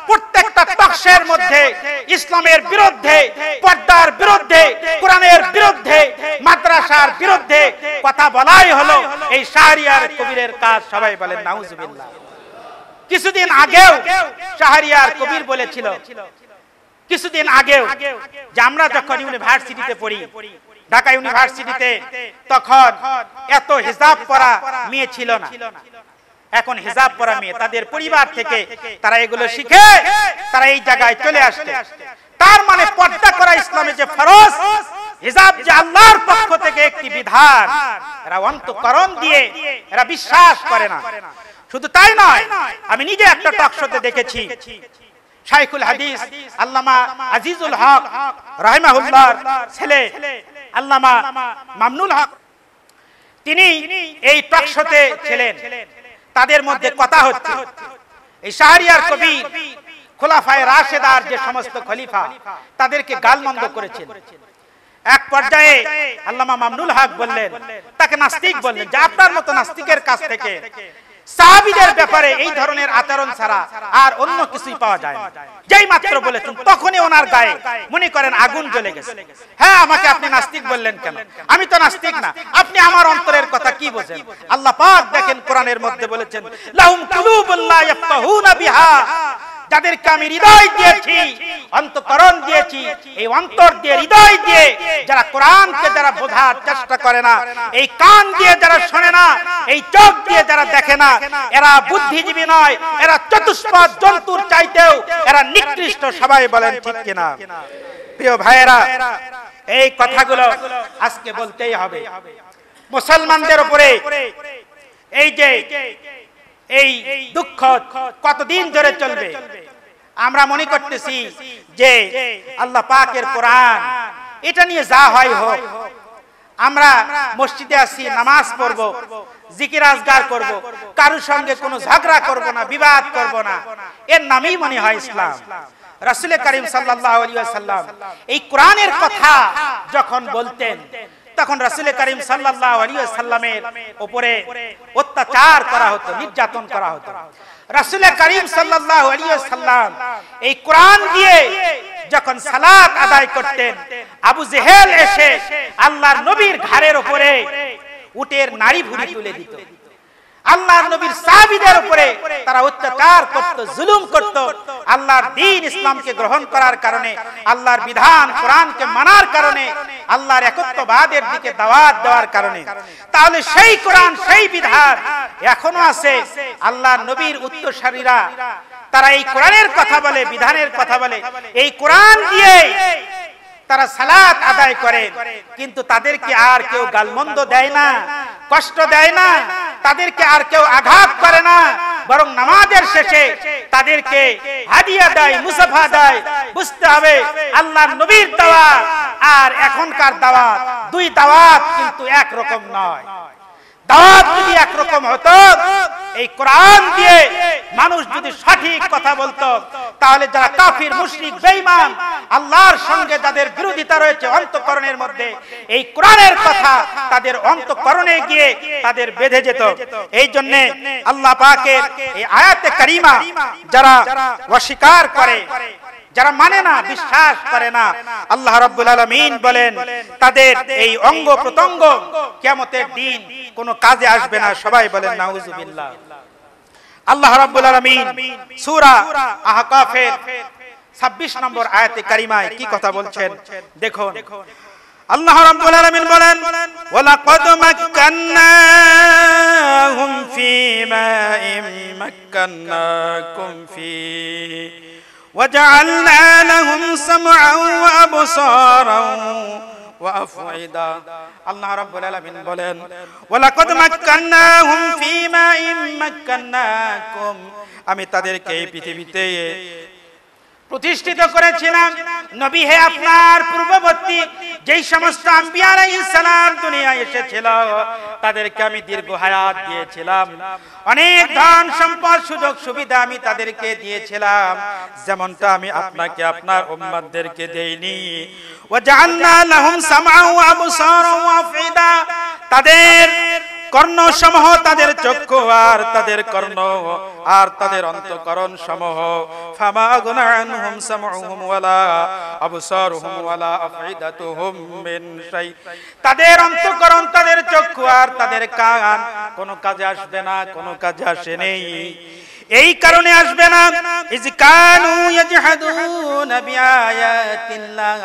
প্রত্যেকটা টকশোর মধ্যে ইসলামের বিরুদ্ধে, পর্দার বিরুদ্ধে, কোরআনের বিরুদ্ধে, মাদ্রাসার বিরুদ্ধে কথা বলাই হলো এই শাহরিয়ার কবিরের কাজ। সবাই বলেন নাউজুবিল্লাহ। কিছুদিন আগেও শাহরিয়ার কবির বলেছিল, কিছুদিন আগেও, যে আমরা যখন ইউনিভার্সিটিতে পড়ি, ঢাকা ইউনিভার্সিটিতে, তখন এত হিজাব পরা মেয়ে ছিল না। এখন হিজাব পরা মেয়ে, তাদের পরিবার থেকে তারা এগুলো শিখে তারা এই জায়গায় চলে আসছে। তার মানে পর্দা করা ইসলামে যে ফরজ, হিজাব যে আল্লাহর পক্ষ থেকে একটি বিধান, এরা অন্তঃকরণ দিয়ে এরা বিশ্বাস করে না। শুধু তাই নয়, আমি নিজে একটা টক শোতে দেখেছি, শাইখুল হাদিস আল্লামা আজিজুল হক রাহিমাহুল্লাহর ছেলে আল্লামা মামনুল হক, তিনি এই টক শোতে ছিলেন। তাদের মধ্যে কথা হচ্ছে এই শাহরিয়ার কবির খোলাফায়ে রাশেদার যে সমস্ত খলিফা তাদেরকে গালমন্দ করেছেন। এক পর্যায়ে আল্লামা মামনুল হক বললেন, তাকে নাস্তিক বললেন, যে আপনার মতো নাস্তিকের কাছ থেকে সাহাবীদের ব্যাপারে এই ধরনের আচরণ ছাড়া আর অন্য কিছুই পাওয়া যায় না। যেই মাত্র বলেছেন তখনই ওনার গায়ে মনে করেন আগুন জ্বলে গেছে। হ্যাঁ, আমাকে আপনি নাস্তিক বললেন কেন? আমি তো নাস্তিক না, আপনি আমার অন্তরের কথা কি বোঝেন? আল্লাহ পাক দেখেন কোরআনের মধ্যে বলেছেন, লাহুম কুলুবুল লা ইয়াফকাহুনা বিহা, যাদেরকে আমি হৃদয় দিয়েছি, অন্তঃকরণ দিয়েছি, এই অন্তর দিয়ে, হৃদয় দিয়ে যারা কোরআনকে যারা বোঝার চেষ্টা করে না, এই কান দিয়ে যারা শোনে না, এই চোখ দিয়ে যারা দেখে না, এরা বুদ্ধিজীবী নয়, এরা চতুষ্পদ জন্তুর চাইতেও এরা নিকৃষ্ট। সবাই বলেন ঠিক কিনা? প্রিয় ভাইয়েরা, এই কথাগুলো আজকে বলতেই হবে। মুসলমানদের উপরে এই যে এই দুঃখ কতদিন ধরে চলবে? আমরা মনে করতেছি যে আল্লাহ পাকের কোরআন, এটা নিয়ে যা হয় হোক, আমরা মসজিদে আসি, নামাজ পড়ব, জিকির আজগার করব, কারোর সঙ্গে কোনো ঝগড়া করব না, বিবাদ করব না, এর নামই মনে হয় ইসলাম। রাসূল করিম সাল্লাল্লাহু আলাইহি ওয়াসাল্লাম এই কোরআনের কথা যখন বলতেন, তখন রাসূল করিম সাল্লাল্লাহু আলাইহি ওয়াসাল্লামের উপরে অত্যাচার করা হতো, নির্যাতন করা হতো। রাসূল করিম সাল্লাল্লাহু আলাইহি ওয়াসাল্লাম এই কোরআন দিয়ে যখন সালাত আদায় করতেন, আবু জেহেল এসে আল্লাহর নবীর ঘাড়ের উপরে উটের নাড়ি ভুঁড়ি তুলে দিত। আল্লাহর নবীর সাহাবীদের উপরে তারা অত্যাচার করত, জুলুম করত। আল্লাহর দ্বীন ইসলামকে গ্রহণ করার কারণে, আল্লাহর বিধান কোরআনকে মানার কারণে, আল্লাহর একত্ববাদের দিকে দাওয়াত দেওয়ার কারণে। তাহলে সেই কোরআন, সেই বিধান এখনো আছে। আল্লাহর নবীর উত্তরসূরিরা তারা এই কোরআনের কথা বলে, বিধানের কথা বলে, এই কোরআন দিয়ে তারা সালাত আদায় করে, কিন্তু তাদেরকে আর কেউ গালমন্দ দেয় না, কষ্ট দেয় না, তাদেরকে আর কেউ আঘাত করে না, বরং নামাজের শেষে তাদেরকে হাদিয়া দেয়, মুসাফা দেয়। বুঝতে হবে আল্লাহর নবীর দাওয়াত আর এখনকার দাওয়াত, দুই দাওয়াত কিন্তু একরকম নয়। দাওয়াত যদি একরকম হতো, এই কোরআন দিয়ে মানুষ যদি সঠিক কথা বলতো, তাহলে যারা কাফির, মুশরিক, বেঈমান, আল্লাহর সঙ্গে যাদের বিরোধিতা রয়েছে অন্তঃকরণের মধ্যে, এই কোরআনের কথা তাদের অন্তঃকরণে গিয়ে তাদের বেঁধে যেত। এই জন্য আল্লাহ পাকের এই আয়াতে কারিমা যারা অস্বীকার করে, যারা মানে না, বিশ্বাস করে না, আল্লাহ রাব্বুল আলামিন বলেন তাদের এই অঙ্গ প্রত্যঙ্গ কিয়ামতের দিন কোনো কাজে আসবে না। সবাই বলেন নাউজুবিল্লাহ। আল্লাহ রাব্বুল আলামিন সূরা আহকাফের 26 নম্বর আয়াতে কারিমায় কি কথা বলছেন দেখুন। আল্লাহ রাব্বুল আলামিন বলেন, ওয়ালাকাদ মাক্কান্নাহুম ফীমা মাক্কান্নাকুম ফী وجعلنا لهم سمعا وأبصارا وأفئدة। আল্লাহ রাব্বুল আলামিন বলেন, ওয়ালাকাদ মাক্কান্নাহুম ফীমা মাক্কান্নাকুম, আমি তাদেরকে এই পৃথিবীতে প্রতিষ্ঠিত করেছিলাম। নবী হে, আপনার পূর্ববর্তী যেই সমস্ত আম্বিয়া আলাইহিস সালাম দুনিয়ায় এসেছিল, তাদেরকে আমি দীর্ঘ হায়াত দিয়েছিলাম, অনেক ধন সম্পদ, সুযোগ সুবিধা আমি তাদেরকে দিয়েছিলাম, যেমনটা আমি আপনাকে আপনার উম্মতদেরকে দেইনি। ওয়াজআলনা লাহুম সামআন ওয়া আবসারান ওয়া আফইদা, তাদের কর্ণ সমূহ, তাদের চক্ষু আর তাদের কর্ণ আর তাদের অন্তঃকরণ সমূহ, ফামা আগনা আনহুম সামউহুম ওয়ালা আবসারুহুম ওয়ালা আফইদাতুহুম মিন শাই, তাদের অন্তঃকরণ, তাদের চক্ষু আর তাদের কান কোনো কাজে আসবে না, কোনো কাজে আসেনি। এই কারণে আসবে না, ইজ কানু ইয়াজহাদুনা বিআয়াতিল্লাহ,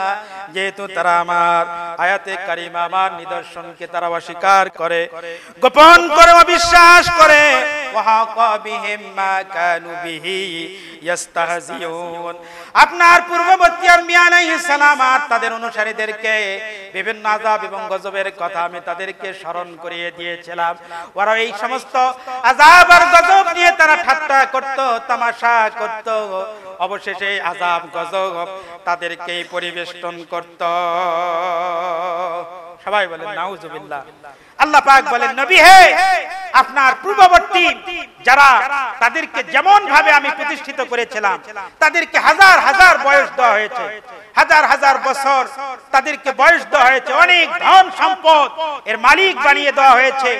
যেহেতু তারা আমার আয়াতে কারিমা, আমার নিদর্শনকে তারা অস্বীকার করে, গোপন করে অবিশ্বাস করে। ওয়াহাকা বিহিম মা কানু বিহি ইস্তাহজিউন, আপনার পূর্ববর্তী আম্বিয়া আলাইহিস সালাম আর তাদের অনুসারীদেরকে বিভিন্ন আযাব এবং গজবের কথা আমি তাদেরকে স্মরণ করিয়ে দিয়েছিলাম। ওরা এই সমস্ত আযাব আর গজব নিয়ে তারা ঠাট্টা করত, তামাশা করত, অবশেষে আযাব গজব তাদেরকে পরিবেষ্টন করত। সবাই বলেন নাউজুবিল্লাহ। আল্লাহ পাক বলেন, নবী হে, আপনার পূর্ববর্তী যারা, তাদেরকে যেমন ভাবে আমি প্রতিষ্ঠিত করেছিলাম, তাদেরকে হাজার হাজার বয়স দেওয়া হয়েছে, হাজার হাজার বছর তাদেরকে বয়স দেওয়া হয়েছে, অনেক ধন সম্পদ এর মালিক বানিয়ে দেওয়া হয়েছে,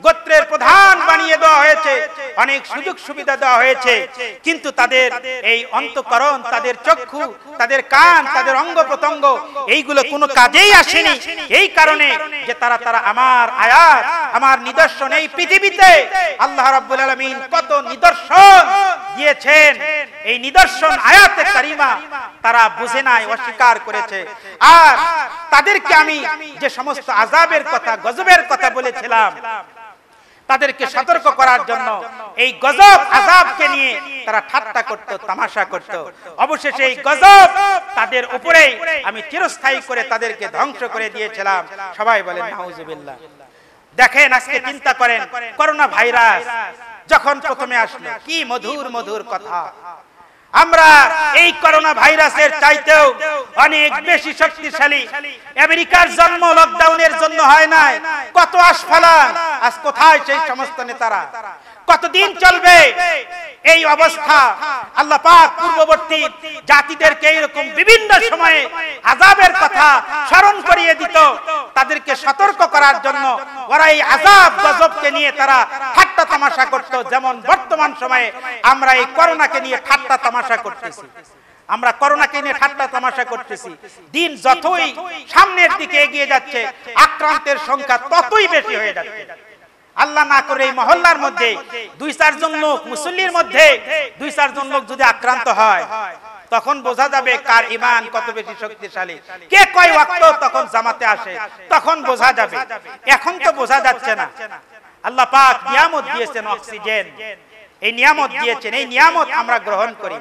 গোত্রের প্রধান বানিয়ে দেওয়া হয়েছে, অনেক সুযোগ সুবিধা দেওয়া হয়েছে, কিন্তু তাদের এই অন্তঃকরণ, তাদের চক্ষু, তাদের কান, তাদের অঙ্গ প্রত্যঙ্গ এইগুলো কোনো কাজেই আসেনি। এই কারণে যে তারা আমার আয়াত, আমার নিদর্শন, এই পৃথিবীতে আল্লাহ রাব্বুল আলামিন কত নিদর্শন দিয়েছেন, এই নিদর্শন আয়াতে কারিমা তারা বুঝে নাই, অস্বীকার করেছে। আর তাদেরকে আমি যে সমস্ত আযাবের কথা, গজবের কথা বলেছিলাম, তাদেরকে সতর্ক করার জন্য এই গজব আযাবকে নিয়ে তারা ঠাট্টা করত, তামাশা করত। অবশেষে এই গজব তাদের উপরে আমি চিরস্থায়ী করে তাদেরকে ধ্বংস করে দিয়েছিলাম। সবাই বলেন নাউজুবিল্লাহ। দেখেন, আজকে চিন্তা করেন, করোনা ভাইরাস যখন প্রথমে আসলো, কি মধুর মধুর কথা। আমরা এই করোনা ভাইরাসের চাইতেও অনেক বেশি শক্তিশালী। আমেরিকার জন্ম লকডাউনের জন্য হয় নাই, কত আস্ফালন। আজ কোথায় সেই সমস্ত নেতারা? কতদিন চলবে এই অবস্থা? আল্লাহ পাক পূর্ববর্তী জাতিদেরকে এরকম বিভিন্ন সময়ে আযাবের কথা স্মরণ করিয়ে দিত, তাদেরকে সতর্ক করার জন্য। ওরা এই আযাব গজবকে নিয়ে তারা ঠাট্টা তামাশা করত, যেমন বর্তমান সময়ে আমরা এই করোনাকে নিয়ে ঠাট্টা তামাশা করতেছি। আমরা করোনাকে নিয়ে ঠাট্টা তামাশা করতেছি। দিন যতই সামনের দিকে এগিয়ে যাচ্ছে, আক্রান্তের সংখ্যা ততই বেশি হয়ে যাচ্ছে। আল্লাহ না করে এই মহল্লার মধ্যে 2-4 জন লোক, মুসল্লির মধ্যে 2-4 জন লোক যদি আক্রান্ত হয়, তখন বোঝা যাবে কার ঈমান কত বেশি শক্তিশালী, কে কয় ওয়াক্ত তখন জামাতে আসে, তখন বোঝা যাবে। এখন তো বোঝা যাচ্ছে না। আল্লাহ পাক নিয়ামত দিয়েছেন অক্সিজেন, এই নিয়ামত দিয়েছেন, এই নিয়ামত আমরা গ্রহণ করি।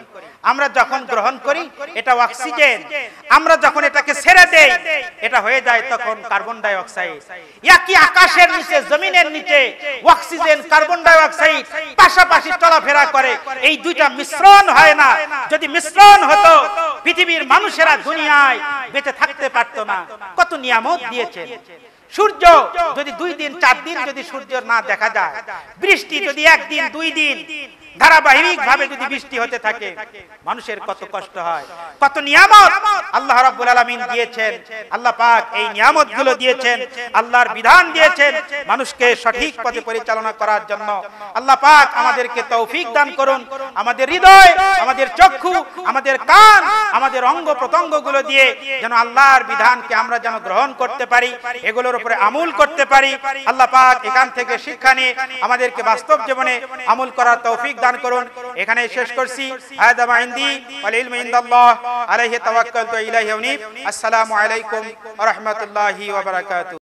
আমরা যখন গ্রহণ করি এটা অক্সিজেন, আমরা যখন এটাকে ছেড়ে দেই এটা হয়ে যায় তখন কার্বন ডাই অক্সাইড। একই আকাশের নিচে জমিনের নিচে অক্সিজেন কার্বন ডাই অক্সাইড পাশাপাশি চলাফেরা করে, এই দুইটা মিশ্রণ হয় না। যদি মিশ্রণ হতো পৃথিবীর মানুষেরা দুনিয়ায় বেঁচে থাকতে পারতো না। কত নিয়ামত দিয়েছেন। সূর্য যদি 2 দিন 4 দিন যদি সূর্য না দেখা যায়, বৃষ্টি যদি 1 দিন 2 দিন ধারাবাহিক ভাবে যদি বৃষ্টি হতে থাকে, মানুষের কত কষ্ট হয়। কত নিয়ামত আল্লাহ রাব্বুল আলামিন দিয়েছেন। আল্লাহ পাক এই নিয়ামতগুলো দিয়েছেন, আল্লাহর বিধান দিয়েছেন মানুষকে সঠিক পথে পরিচালনা করার জন্য। আল্লাহ পাক আমাদেরকে তৌফিক দান করুন। আমাদের হৃদয়, আমাদের চক্ষু, আমাদের কান, আমাদের অঙ্গ প্রত্যঙ্গগুলো দিয়ে যেন আল্লাহর বিধানকে আমরা যেন গ্রহণ করতে পারি, এগুলোর উপরে আমল করতে পারি। আল্লাহ পাক এখান থেকে শিক্ষা নিয়ে আমাদেরকে বাস্তব জীবনে আমল করার তৌফিক দান করুন। এখানে শেষ করছি। হাদা মা ইনদি ওয়াল ইলমু ইনদাল্লাহ আলাইহি তাওয়াক্কালতু ইলাইহি উনীব। আসসালামু আলাইকুম ওয়া রাহমাতুল্লাহি ওয়া বারাকাতুহু।